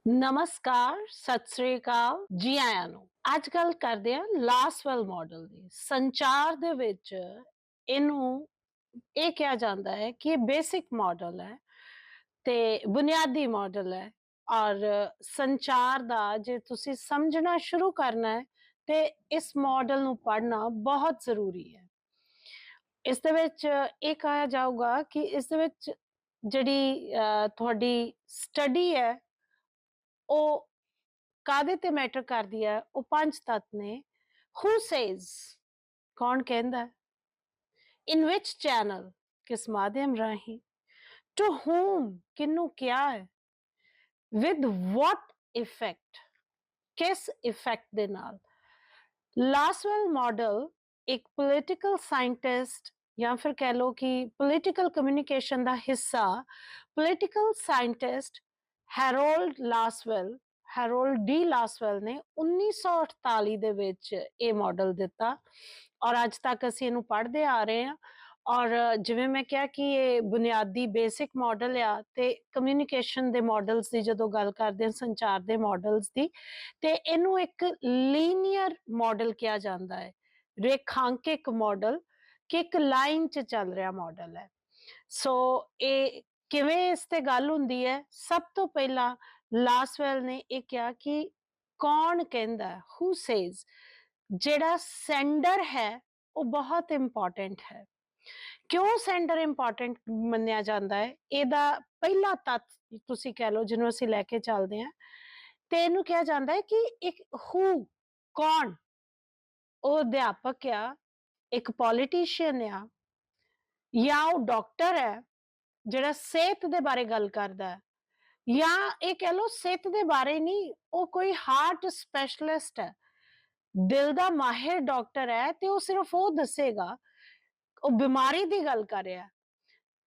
ਨਮਸਕਾਰ, ਸਤਿ ਸ੍ਰੀ ਅਕਾਲ, ਜੀ ਆਇਆਂ ਨੂੰ। ਅੱਜ ਗੱਲ ਕਰਦੇ ਹਾਂ ਲਾਸਵੈਲ ਮਾਡਲ ਦੀ। ਸੰਚਾਰ ਦੇ ਵਿੱਚ ਇਹਨੂੰ ਇਹ ਕਿਹਾ ਜਾਂਦਾ ਹੈ ਕਿ ਇਹ ਬੇਸਿਕ ਮਾਡਲ ਹੈ ਤੇ ਬੁਨਿਆਦੀ ਮਾਡਲ ਹੈ। ਔਰ ਸੰਚਾਰ ਦਾ ਜੇ ਤੁਸੀਂ ਸਮਝਣਾ ਸ਼ੁਰੂ ਕਰਨਾ ਹੈ ਤੇ ਇਸ ਮਾਡਲ ਨੂੰ ਪੜ੍ਹਨਾ ਬਹੁਤ ਜ਼ਰੂਰੀ ਹੈ। ਇਸ ਦੇ ਵਿੱਚ ਇਹ ਕਿਹਾ ਜਾਊਗਾ ਕਿ ਇਸ ਦੇ ਵਿੱਚ ਜਿਹੜੀ ਤੁਹਾਡੀ ਸਟੱਡੀ ਹੈ ਉਹ ਕਾਹਦੇ ਤੇ ਮੈਟਰ ਕਰਦੀ ਹੈ। ਉਹ ਪੰਜ ਤੱਤ ਨੇ। ਹੂ ਸੇਜ਼, ਕੌਣ ਕਹਿੰਦਾ, ਇਨ ਵਿਚ ਚੈਨਲ, ਕਿਸ ਮਾਧਿਅਮ ਰਾਹੀਂ, ਟੂ ਹੂਮ, ਕਿਹਨੂੰ ਕਿਹਾ ਹੈ, ਵਿਦ ਵਾਟ ਇਫੈਕਟ, ਕਿਸ ਇਫੈਕਟ ਦੇ ਨਾਲ। ਲਾਸਵੈਲ ਮਾਡਲ ਇੱਕ ਪੋਲੀਟੀਕਲ ਸਾਇੰਟਿਸਟ ਜਾਂ ਫਿਰ ਕਹਿ ਲਓ ਕਿ ਪੋਲੀਟੀਕਲ ਕਮਿਊਨੀਕੇਸ਼ਨ ਦਾ ਹਿੱਸਾ ਪੋਲੀਟੀਕਲ ਸਾਇੰਟਿਸਟ ਹੈਰੋਲਡ ਡੀ ਲਾਸਵੈਲ ਨੇ 1948 ਦੇ ਵਿੱਚ ਇਹ ਮਾਡਲ ਦਿੱਤਾ ਔਰ ਅੱਜ ਤੱਕ ਅਸੀਂ ਇਹਨੂੰ ਪੜ੍ਹਦੇ ਆ ਰਹੇ ਹਾਂ। ਔਰ ਜਿਵੇਂ ਮੈਂ ਕਿਹਾ ਕਿ ਇਹ ਬੁਨਿਆਦੀ ਬੇਸਿਕ ਮਾਡਲ ਆ ਤੇ ਕਮਿਊਨੀਕੇਸ਼ਨ ਦੇ ਮਾਡਲਸ ਦੀ ਜਦੋਂ ਗੱਲ ਕਰਦੇ ਹਾਂ, ਸੰਚਾਰ ਦੇ ਮਾਡਲਸ ਦੀ, ਤੇ ਇਹਨੂੰ ਇੱਕ ਲੀਨੀਅਰ ਮਾਡਲ ਕਿਹਾ ਜਾਂਦਾ ਹੈ, ਰੇਖਾਂਕਿਕ ਮਾਡਲ, ਕਿ ਇੱਕ ਲਾਈਨ 'ਚ ਚੱਲ ਰਿਹਾ ਮਾਡਲ ਹੈ। ਸੋ ਇਹ ਕਿਵੇਂ ਇਸ ਤੇ ਗੱਲ ਹੁੰਦੀ ਹੈ? ਸਭ ਤੋਂ ਪਹਿਲਾਂ ਲਾਸਵੈਲ ਨੇ ਇਹ ਕਿਹਾ ਕਿ ਕੌਣ ਕਹਿੰਦਾ, ਹੂ ਸੇਜ਼, ਜਿਹੜਾ ਸੈਂਡਰ ਹੈ ਉਹ ਬਹੁਤ ਇੰਪੋਰਟੈਂਟ ਹੈ। ਕਿਉਂ ਸੈਂਡਰ ਇੰਪੋਰਟੈਂਟ ਮੰਨਿਆ ਜਾਂਦਾ ਹੈ? ਇਹਦਾ ਪਹਿਲਾ ਤੱਤ ਤੁਸੀਂ ਕਹਿ ਲਓ ਜਿਹਨੂੰ ਅਸੀਂ ਲੈ ਕੇ ਚੱਲਦੇ ਹਾਂ, ਤੇ ਇਹਨੂੰ ਕਿਹਾ ਜਾਂਦਾ ਹੈ ਕਿ ਇੱਕ ਹੂ, ਕੌਣ, ਉਹ ਅਧਿਆਪਕ ਆ, ਇੱਕ ਪੋਲੀਟੀਸ਼ੀਅਨ ਆ, ਜਾਂ ਉਹ ਡਾਕਟਰ ਹੈ ਜਿਹੜਾ ਸਿਹਤ ਦੇ ਬਾਰੇ ਗੱਲ ਕਰਦਾ ਹੈ, ਜਾਂ ਇਹ ਕਹਿ ਲਓ ਸਿਹਤ ਦੇ ਬਾਰੇ ਨਹੀਂ, ਉਹ ਕੋਈ ਹਾਰਟ ਸਪੈਸ਼ਲਿਸਟ ਹੈ, ਦਿਲ ਦਾ ਮਾਹਿਰ ਡਾਕਟਰ ਹੈ, ਤੇ ਉਹ ਸਿਰਫ ਉਹ ਦੱਸੇਗਾ, ਉਹ ਬਿਮਾਰੀ ਦੀ ਗੱਲ ਕਰ ਰਿਹਾ।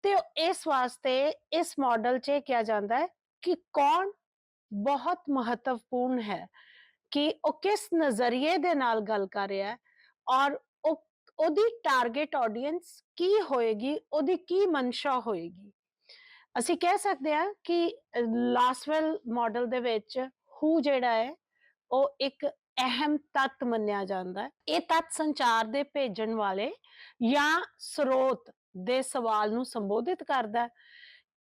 ਤੇ ਇਸ ਵਾਸਤੇ ਇਸ ਮਾਡਲ 'ਚ ਇਹ ਕਿਹਾ ਜਾਂਦਾ ਹੈ ਕਿ ਕੌਣ ਬਹੁਤ ਮਹੱਤਵਪੂਰਨ ਹੈ, ਕਿ ਉਹ ਕਿਸ ਨਜ਼ਰੀਏ ਦੇ ਨਾਲ ਗੱਲ ਕਰ ਰਿਹਾ ਹੈ ਔਰ ਉਹਦੀ ਟਾਰਗੇਟ ਆਡੀਅנס ਕੀ ਹੋਏਗੀ, ਉਹਦੀ ਕੀ ਮਨਸ਼ਾ ਹੋਏਗੀ। ਅਸੀਂ ਕਹਿ ਸਕਦੇ ਹਾਂ ਕਿ ਲਾਸਵੈਲ ਮਾਡਲ ਦੇ ਵਿੱਚ ਹੂ ਜਿਹੜਾ ਹੈ ਉਹ ਇੱਕ ਅਹਿਮ ਤੱਤ ਮੰਨਿਆ ਜਾਂਦਾ ਹੈ। ਇਹ ਤੱਤ ਸੰਚਾਰ ਦੇ ਭੇਜਣ ਵਾਲੇ ਜਾਂ ਸਰੋਤ ਦੇ ਸਵਾਲ ਨੂੰ ਸੰਬੋਧਿਤ ਕਰਦਾ ਹੈ।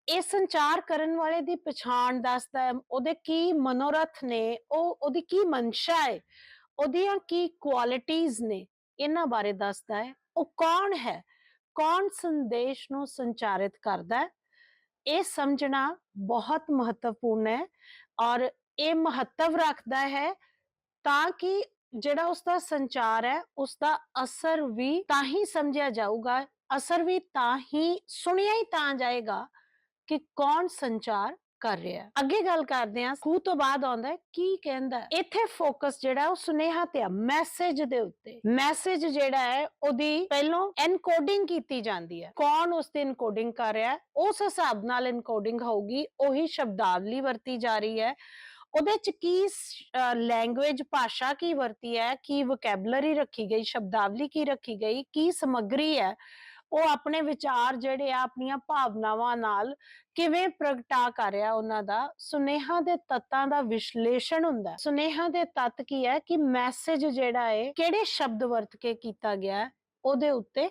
ਇਹ ਸੰਚਾਰ ਕਰਨ ਵਾਲੇ ਦੀ ਪਛਾਣ ਦੱਸਦਾ ਹੈ, ਉਹਦੇ ਕੀ ਮਨੋਰਥ ਨੇ, ਉਹਦੀ ਕੀ ਮਨਸ਼ਾ ਹੈ, ਉਹਦੀਆਂ ਕੀ ਕੁਆਲਿਟੀਜ਼ ਨੇ, ਇਹਨਾਂ ਬਾਰੇ ਦੱਸਦਾ ਹੈ। ਉਹ ਕੌਣ ਹੈ, ਕੌਣ ਸੰਦੇਸ਼ ਨੂੰ ਸੰਚਾਰਿਤ ਕਰਦਾ ਹੈ, ਇਹ ਸਮਝਣਾ ਬਹੁਤ ਮਹੱਤਵਪੂਰਨ ਹੈ। ਔਰ ਇਹ ਮਹੱਤਵ ਰੱਖਦਾ ਹੈ ਤਾਂ ਕਿ ਜਿਹੜਾ ਉਸਦਾ ਸੰਚਾਰ ਹੈ ਉਸਦਾ ਅਸਰ ਵੀ ਤਾਂ ਹੀ ਸਮਝਿਆ ਜਾਊਗਾ, ਅਸਰ ਵੀ ਤਾਂ ਹੀ ਸੁਣਿਆ ਹੀ ਤਾਂ ਜਾਏਗਾ ਕਿ ਕੌਣ ਸੰਚਾਰ ਕਰ ਰਿਹਾ। ਅੱਗੇ ਗੱਲ ਕਰਦੇ ਹਾਂ, ਹੂ ਤੋਂ ਬਾਅਦ ਆਉਂਦਾ ਕੀ ਕਹਿੰਦਾ। ਇੱਥੇ ਫੋਕਸ ਜਿਹੜਾ ਉਹ ਸੁਨੇਹਾ ਤੇ ਆ, ਮੈਸੇਜ ਦੇ ਉੱਤੇ। ਮੈਸੇਜ ਜਿਹੜਾ ਹੈ ਉਹਦੀ ਪਹਿਲਾਂ ਐਨਕੋਡਿੰਗ ਕੀਤੀ ਜਾਂਦੀ ਹੈ, ਕੌਣ ਉਸ ਦੀ ਐਨਕੋਡਿੰਗ ਕਰ ਰਿਹਾ, ਉਸ ਹਿਸਾਬ ਨਾਲ ਐਨਕੋਡਿੰਗ ਹੋਊਗੀ, ਉਹੀ ਸ਼ਬਦਾਵਲੀ ਵਰਤੀ ਜਾ ਰਹੀ ਹੈ, ਉਹਦੇ ਚ ਕੀ ਲੈਂਗੁਏਜ, ਭਾਸ਼ਾ ਕੀ ਵਰਤੀ ਹੈ, ਕੀ ਵੋਕੈਬਲਰੀ ਰੱਖੀ ਗਈ, ਸ਼ਬਦਾਵਲੀ ਕੀ ਰੱਖੀ ਗਈ, ਕੀ ਸਮੱਗਰੀ ਹੈ, ਉਹ ਆਪਣੇ ਵਿਚਾਰ ਜਿਹੜੇ ਆ ਆਪਣੀਆਂ ਭਾਵਨਾਵਾਂ ਨਾਲ ਕਿਵੇਂ ਪ੍ਰਗਟਾ ਕਰ ਰਿਹਾ, ਉਹਨਾਂ ਦਾ ਸੁਨੇਹਾ ਦੇ ਤੱਤਾਂ ਦਾ ਵਿਸ਼ਲੇਸ਼ਣ ਹੁੰਦਾ। ਸੁਨੇਹਾ ਦੇ ਤੱਤ ਕੀ ਹੈ ਕਿ ਮੈਸੇਜ ਜਿਹੜਾ ਹੈ ਕਿਹੜੇ ਸ਼ਬਦ ਵਰਤ ਕੇ ਕੀਤਾ ਗਿਆ, ਉਹਦੇ ਉੱਤੇ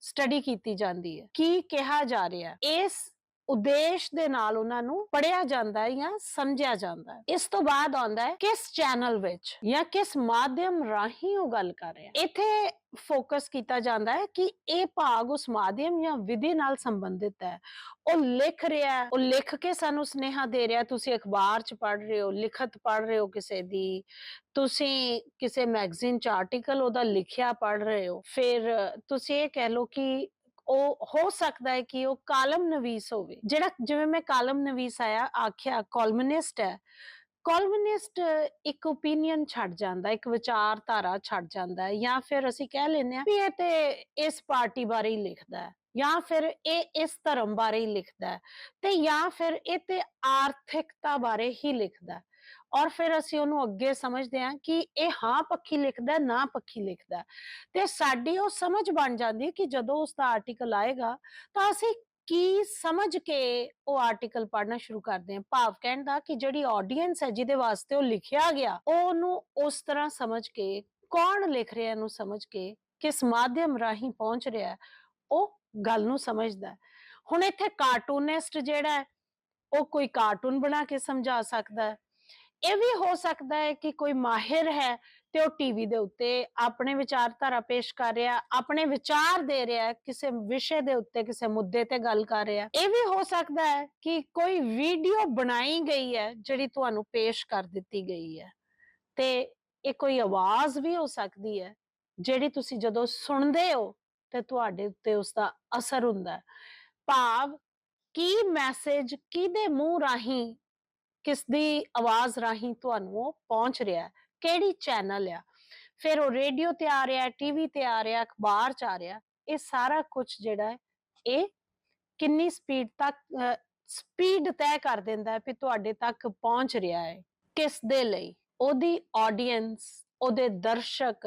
ਸਟੱਡੀ ਕੀਤੀ ਜਾਂਦੀ ਹੈ, ਕੀ ਕਿਹਾ ਜਾ ਰਿਹਾ, ਇਸ ਉਦੇਸ਼ ਦੇ ਨਾਲ ਉਹਨਾਂ ਨੂੰ ਪੜਿਆ ਜਾਂਦਾ ਹੈ ਜਾਂ ਸਮਝਿਆ ਜਾਂਦਾ ਹੈ। ਇਸ ਤੋਂ ਬਾਅਦ ਆਉਂਦਾ ਹੈ ਕਿਸ ਚੈਨਲ ਵਿੱਚ ਜਾਂ ਕਿਸ ਮਾਧਿਅਮ ਰਾਹੀਂ ਉਹ ਗੱਲ ਕਰ ਰਿਹਾ। ਇੱਥੇ ਫੋਕਸ ਕੀਤਾ ਜਾਂਦਾ ਹੈ ਕਿ ਇਹ ਭਾਗ ਉਸ ਮਾਧਿਅਮ ਜਾਂ ਵਿਧੀ ਨਾਲ ਸੰਬੰਧਿਤ ਹੈ। ਉਹ ਲਿਖ ਰਿਹਾ, ਉਹ ਲਿਖ ਕੇ ਸਾਨੂੰ ਸੁਨੇਹਾ ਦੇ ਰਿਹਾ। ਤੁਸੀਂ ਅਖਬਾਰ 'ਚ ਪੜ੍ਹ ਰਹੇ ਹੋ, ਲਿਖਤ ਪੜ੍ਹ ਰਹੇ ਹੋ ਕਿਸੇ ਦੀ, ਤੁਸੀਂ ਕਿਸੇ ਮੈਗਜ਼ੀਨ 'ਚ ਆਰਟੀਕਲ ਉਹਦਾ ਲਿਖਿਆ ਪੜ੍ਹ ਰਹੇ ਹੋ, ਫਿਰ ਤੁਸੀਂ ਇਹ ਕਹਿ ਲਓ ਕਿ ਉਹ ਹੋ ਸਕਦਾ ਹੈ ਕਿ ਉਹ ਕਾਲਮ ਨਵੀਸ ਹੋਵੇ, ਜਿਹੜਾ ਜਿਵੇਂ ਮੈਂ ਕਾਲਮ ਨਵੀਸ ਆਖਿਆ ਕਾਲਮਨਿਸਟ ਹੈ। ਕਾਲਮਨਿਸਟ ਇੱਕ ਓਪੀਨੀਅਨ ਛੱਡ ਜਾਂਦਾ, ਇੱਕ ਵਿਚਾਰਧਾਰਾ ਛੱਡ ਜਾਂਦਾ, ਜਾਂ ਫਿਰ ਅਸੀਂ ਕਹਿ ਲੈਂਦੇ ਹਾਂ ਵੀ ਇਹ ਤੇ ਇਸ ਪਾਰਟੀ ਬਾਰੇ ਹੀ ਲਿਖਦਾ ਹੈ, ਜਾਂ ਫਿਰ ਇਹ ਇਸ ਧਰਮ ਬਾਰੇ ਹੀ ਲਿਖਦਾ ਹੈ, ਤੇ ਜਾਂ ਫਿਰ ਇਹ ਤੇ ਆਰਥਿਕਤਾ ਬਾਰੇ ਹੀ ਲਿਖਦਾ। ਔਰ ਫਿਰ ਅਸੀਂ ਉਹਨੂੰ ਅੱਗੇ ਸਮਝਦੇ ਹਾਂ ਕਿ ਇਹ ਹਾਂ ਪੱਖੀ ਲਿਖਦਾ, ਨਾ ਪੱਖੀ ਲਿਖਦਾ, ਤੇ ਸਾਡੀ ਉਹ ਸਮਝ ਬਣ ਜਾਂਦੀ ਕਿ ਜਦੋਂ ਉਸਦਾ ਆਰਟੀਕਲ ਆਏਗਾ ਤਾਂ ਅਸੀਂ ਕੀ ਸਮਝ ਕੇ ਉਹ ਆਰਟੀਕਲ ਪੜ੍ਹਨਾ ਸ਼ੁਰੂ ਕਰਦੇ ਆ। ਭਾਵ ਕਹਿਣ ਦਾ ਕਿ ਜਿਹੜੀ ਆਡੀਅנס ਹੈ ਜਿਹਦੇ ਵਾਸਤੇ ਉਹ ਲਿਖਿਆ ਗਿਆ, ਉਹ ਉਹਨੂੰ ਉਸ ਤਰ੍ਹਾਂ ਸਮਝ ਕੇ, ਕੌਣ ਲਿਖ ਰਿਹਾ ਇਹਨੂੰ ਸਮਝ ਕੇ, ਕਿਸ ਮਾਧਿਅਮ ਰਾਹੀਂ ਪਹੁੰਚ ਰਿਹਾ ਹੈ, ਉਹ ਗੱਲ ਨੂੰ ਸਮਝਦਾ ਹੈ। ਹੁਣ ਇੱਥੇ ਕਾਰਟੂਨਿਸਟ ਜਿਹੜਾ ਹੈ, ਉਹ ਕੋਈ ਕਾਰਟੂਨ ਬਣਾ ਕੇ ਸਮਝਾ ਸਕਦਾ ਹੈ। ਇਹ ਵੀ ਹੋ ਸਕਦਾ ਹੈ ਕਿ ਕੋਈ ਮਾਹਿਰ ਹੈ ਤੇ ਉਹ ਟੀਵੀ ਦੇ ਉੱਤੇ ਆਪਣੇ ਵਿਚਾਰਧਾਰਾ ਪੇਸ਼ ਕਰ ਰਿਹਾ, ਆਪਣੇ ਵਿਚਾਰ ਦੇ ਰਿਹਾ, ਕਿਸੇ ਵਿਸ਼ੇ ਦੇ ਉੱਤੇ, ਕਿਸੇ ਮੁੱਦੇ ਤੇ ਗੱਲ ਕਰ ਰਿਹਾ। ਇਹ ਵੀ ਹੋ ਸਕਦਾ ਹੈ ਕਿ ਕੋਈ ਵੀਡੀਓ ਬਣਾਈ ਗਈ ਹੈ ਜਿਹੜੀ ਤੁਹਾਨੂੰ ਪੇਸ਼ ਕਰ ਦਿੱਤੀ ਗਈ ਹੈ, ਤੇ ਇਹ ਕੋਈ ਆਵਾਜ਼ ਵੀ ਹੋ ਸਕਦੀ ਹੈ ਜਿਹੜੀ ਤੁਸੀਂ ਜਦੋਂ ਸੁਣਦੇ ਹੋ ਤੇ ਤੁਹਾਡੇ ਉੱਤੇ ਉਸਦਾ ਅਸਰ ਹੁੰਦਾ ਹੈ। ਭਾਵ ਕੀ ਮੈਸੇਜ ਕਿਹਦੇ ਮੂੰਹ ਰਾਹੀਂ, ਕਿਸ ਦੀ ਆਵਾਜ਼ ਰਾਹੀਂ ਤੁਹਾਨੂੰ ਉਹ ਪਹੁੰਚ ਰਿਹਾ, ਕਿਹੜੀ ਚੈਨਲ ਆ, ਫਿਰ ਉਹ ਰੇਡੀਓ ਤੇ ਆ ਰਿਹਾ, ਟੀਵੀ ਤੇ ਆ ਰਿਹਾ, ਅਖਬਾਰ ਚ ਆ ਰਿਹਾ। ਇਹ ਸਾਰਾ ਕੁਝ ਜਿਹੜਾ ਹੈ, ਇਹ ਕਿੰਨੀ ਸਪੀਡ ਤੱਕ ਸਪੀਡ ਤੈਅ ਕਰ ਦਿੰਦਾ ਹੈ ਕਿ ਤੁਹਾਡੇ ਤੱਕ ਪਹੁੰਚ ਰਿਹਾ ਹੈ। ਕਿਸ ਦੇ ਲਈ? ਉਹਦੀ ਆਡੀਅנס, ਉਹਦੇ ਦਰਸ਼ਕ,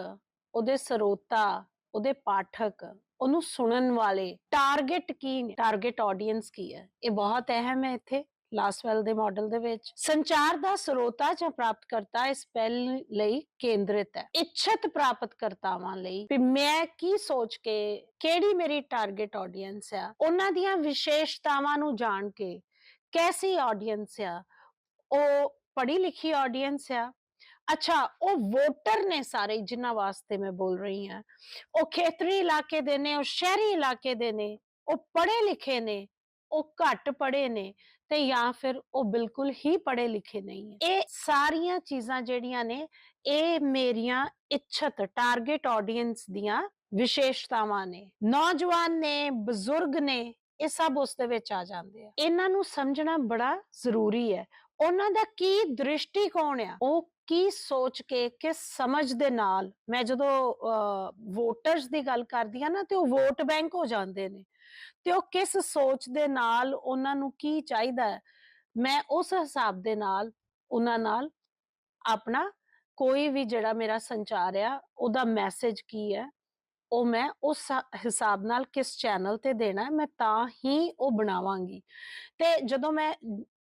ਉਹਦੇ ਸਰੋਤਾ, ਉਹਦੇ ਪਾਠਕ, ਉਹਨੂੰ ਸੁਣਨ ਵਾਲੇ, ਟਾਰਗੇਟ ਕੀ ਨੇ, ਟਾਰਗੇਟ ਆਡੀਅנס ਕੀ ਹੈ। ਇਹ ਬਹੁਤ ਅਹਿਮ ਹੈ। ਇੱਥੇ ਲਾਸਵੈਲ ਦੇ ਮਾਡਲ ਦੇ ਵਿੱਚ ਸੰਚਾਰ ਦਾ ਸਰੋਤਾ ਜਾਂ ਪ੍ਰਾਪਤਕਰਤਾ ਇਸ ਪਹਿਲ ਲਈ ਕੇਂਦਰਿਤ ਹੈ। ਇੱਛਤ ਪ੍ਰਾਪਤਕਰਤਾਵਾਂ ਲਈ ਵੀ ਮੈਂ ਕੀ ਸੋਚ ਕੇ, ਕਿਹੜੀ ਮੇਰੀ ਟਾਰਗੇਟ ਆਡੀਅנס ਆ, ਉਹਨਾਂ ਦੀਆਂ ਵਿਸ਼ੇਸ਼ਤਾਵਾਂ ਨੂੰ ਜਾਣ ਕੇ, ਕੈਸੀ ਆਡੀਅנס ਆ, ਉਹ ਪੜ੍ਹੀ ਲਿਖੀ ਆਡੀਅנס ਆ, ਅੱਛਾ ਉਹ ਵੋਟਰ ਨੇ ਸਾਰੇ ਜਿਨ੍ਹਾਂ ਵਾਸਤੇ ਮੈਂ ਬੋਲ ਰਹੀ ਹਾਂ, ਉਹ ਖੇਤਰੀ ਇਲਾਕੇ ਦੇ ਨੇ, ਉਹ ਸ਼ਹਿਰੀ ਇਲਾਕੇ ਦੇ ਨੇ, ਉਹ ਪੜ੍ਹੇ ਲਿਖੇ ਨੇ, ਉਹ ਘੱਟ ਪੜ੍ਹੇ ਨੇ, ਤੇ ਜਾਂ ਫਿਰ ਉਹ ਬਿਲਕੁਲ ਹੀ ਪੜ੍ਹੇ ਲਿਖੇ ਨਹੀਂ ਹੈ। ਇਹ ਸਾਰੀਆਂ ਚੀਜ਼ਾਂ ਜਿਹੜੀਆਂ ਨੇ, ਇਹ ਮੇਰੀਆਂ ਇੱਛਤ ਟਾਰਗੇਟ ਆਡੀਅנס ਦੀਆਂ ਵਿਸ਼ੇਸ਼ਤਾਵਾਂ ਨੇ। ਨੌਜਵਾਨ ਨੇ, ਬਜ਼ੁਰਗ ਨੇ, ਇਹ ਸਭ ਉਸ ਦੇ ਵਿੱਚ ਆ ਜਾਂਦੇ ਆ। ਇਹਨਾਂ ਨੂੰ ਸਮਝਣਾ ਬੜਾ ਜ਼ਰੂਰੀ ਹੈ। ਉਹਨਾਂ ਦਾ ਕੀ ਦ੍ਰਿਸ਼ਟੀਕੋਣ ਆ, ਉਹ ਕੀ ਸੋਚ ਕੇ, ਕਿਸ ਸਮਝ ਦੇ ਨਾਲ। ਮੈਂ ਜਦੋਂ ਵੋਟਰਸ ਦੀ ਗੱਲ ਕਰਦੀ ਆ ਨਾ, ਤੇ ਉਹ ਵੋਟ ਬੈਂਕ ਹੋ ਜਾਂਦੇ ਨੇ, ਤੇ ਉਹ ਕਿਸ ਸੋਚ ਦੇ ਨਾਲ, ਉਹਨਾਂ ਨੂੰ ਕੀ ਚਾਹੀਦਾ ਹੈ, ਮੈਂ ਉਸ ਹਿਸਾਬ ਦੇ ਨਾਲ ਉਹਨਾਂ ਨਾਲ ਆਪਣਾ ਕੋਈ ਵੀ ਜਿਹੜਾ ਮੇਰਾ ਸੰਚਾਰ ਆ, ਉਹਦਾ ਮੈਸੇਜ ਕੀ ਹੈ, ਉਹ ਮੈਂ ਉਸ ਹਿਸਾਬ ਨਾਲ ਕਿਸ ਚੈਨਲ ਤੇ ਦੇਣਾ ਹੈ, ਮੈਂ ਤਾਂ ਹੀ ਉਹ ਬਣਾਵਾਂਗੀ। ਤੇ ਜਦੋਂ ਮੈਂ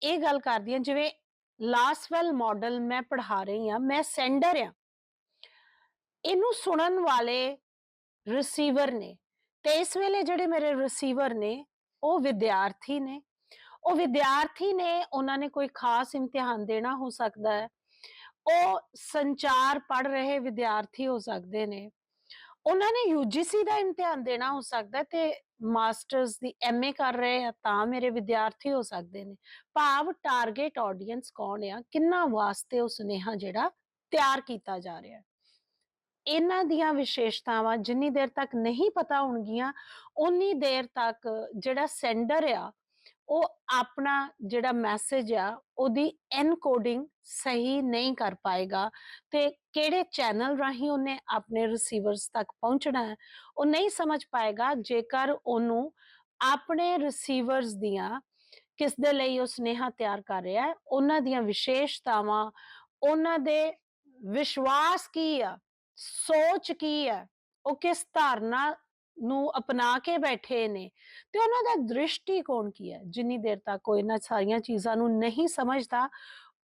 ਇਹ ਗੱਲ ਕਰਦੀ ਹਾਂ, ਜਿਵੇਂ ਲਾਸਵੈਲ ਮਾਡਲ ਮੈਂ ਪੜ੍ਹਾ ਰਹੀ ਹਾਂ, ਮੈਂ ਸੈਂਡਰ ਆ, ਇਹਨੂੰ ਸੁਣਨ ਵਾਲੇ ਰਿਸੀਵਰ ਨੇ, ਤੇ ਇਸ ਵੇਲੇ ਜਿਹੜੇ ਮੇਰੇ ਰਿਸੀਵਰ ਨੇ, ਉਹ ਵਿਦਿਆਰਥੀ ਨੇ। ਉਹ ਵਿਦਿਆਰਥੀ ਨੇ, ਉਹਨਾਂ ਨੇ ਕੋਈ ਖਾਸ ਇਮਤਿਹਾਨ ਦੇਣਾ ਹੋ ਸਕਦਾ ਹੈ, ਉਹ ਸੰਚਾਰ ਪੜ੍ਹ ਰਹੇ ਵਿਦਿਆਰਥੀ ਹੋ ਸਕਦੇ ਨੇ, ਉਹਨਾਂ ਨੇ ਯੂਜੀਸੀ ਦਾ ਇਮਤਿਹਾਨ ਦੇਣਾ ਹੋ ਸਕਦਾ, ਤੇ ਮਾਸਟਰਸ ਦੀ ਐਮਏ ਕਰ ਰਹੇ ਆ, ਤਾਂ ਮੇਰੇ ਵਿਦਿਆਰਥੀ ਹੋ ਸਕਦੇ ਨੇ। ਭਾਵ ਟਾਰਗੇਟ ਆਡੀਅנס ਕੌਣ ਆ, ਕਿੰਨਾ ਵਾਸਤੇ ਉਹ ਸੁਨੇਹਾ ਜਿਹੜਾ ਤਿਆਰ ਕੀਤਾ ਜਾ ਰਿਹਾ। ਇਹਨਾਂ ਦੀਆਂ ਵਿਸ਼ੇਸ਼ਤਾਵਾਂ ਜਿੰਨੀ ਦੇਰ ਤੱਕ ਨਹੀਂ ਪਤਾ ਹੋਣਗੀਆਂ, ਉਨੀ ਦੇਰ ਤੱਕ ਜਿਹੜਾ ਸੈਂਡਰ ਆ, ਉਹ ਆਪਣਾ ਜਿਹੜਾ ਮੈਸੇਜ ਆ, ਉਹਦੀ ਐਨਕੋਡਿੰਗ ਸਹੀ ਨਹੀਂ ਕਰ ਪਾਏਗਾ, ਤੇ ਕਿਹੜੇ ਚੈਨਲ ਰਾਹੀਂ ਉਹਨੇ ਆਪਣੇ ਰਿਸੀਵਰਸ ਤੱਕ ਪਹੁੰਚਣਾ ਹੈ, ਉਹ ਨਹੀਂ ਸਮਝ ਪਾਏਗਾ, ਜੇਕਰ ਉਹਨੂੰ ਆਪਣੇ ਰਿਸੀਵਰਸ ਦੀਆਂ, ਕਿਸ ਦੇ ਲਈ ਉਹ ਸੁਨੇਹਾ ਤਿਆਰ ਕਰ ਰਿਹਾ ਹੈ, ਉਹਨਾਂ ਦੀਆਂ ਵਿਸ਼ੇਸ਼ਤਾਵਾਂ, ਉਹਨਾਂ ਦੇ ਵਿਸ਼ਵਾਸ ਕੀ ਆ, ਸੋਚ ਕੀ ਹੈ, ਉਹ ਕਿਸ ਧਾਰਨਾ ਨੂੰ ਅਪਣਾ ਕੇ ਬੈਠੇ ਨੇ, ਤੇ ਉਹਨਾਂ ਦਾ ਦ੍ਰਿਸ਼ਟੀਕੋਣ ਕੀ ਹੈ। ਜਿੰਨੀ ਦੇਰ ਤੱਕ ਉਹ ਇਹਨਾਂ ਸਾਰੀਆਂ ਚੀਜ਼ਾਂ ਨੂੰ ਨਹੀਂ ਸਮਝਦਾ,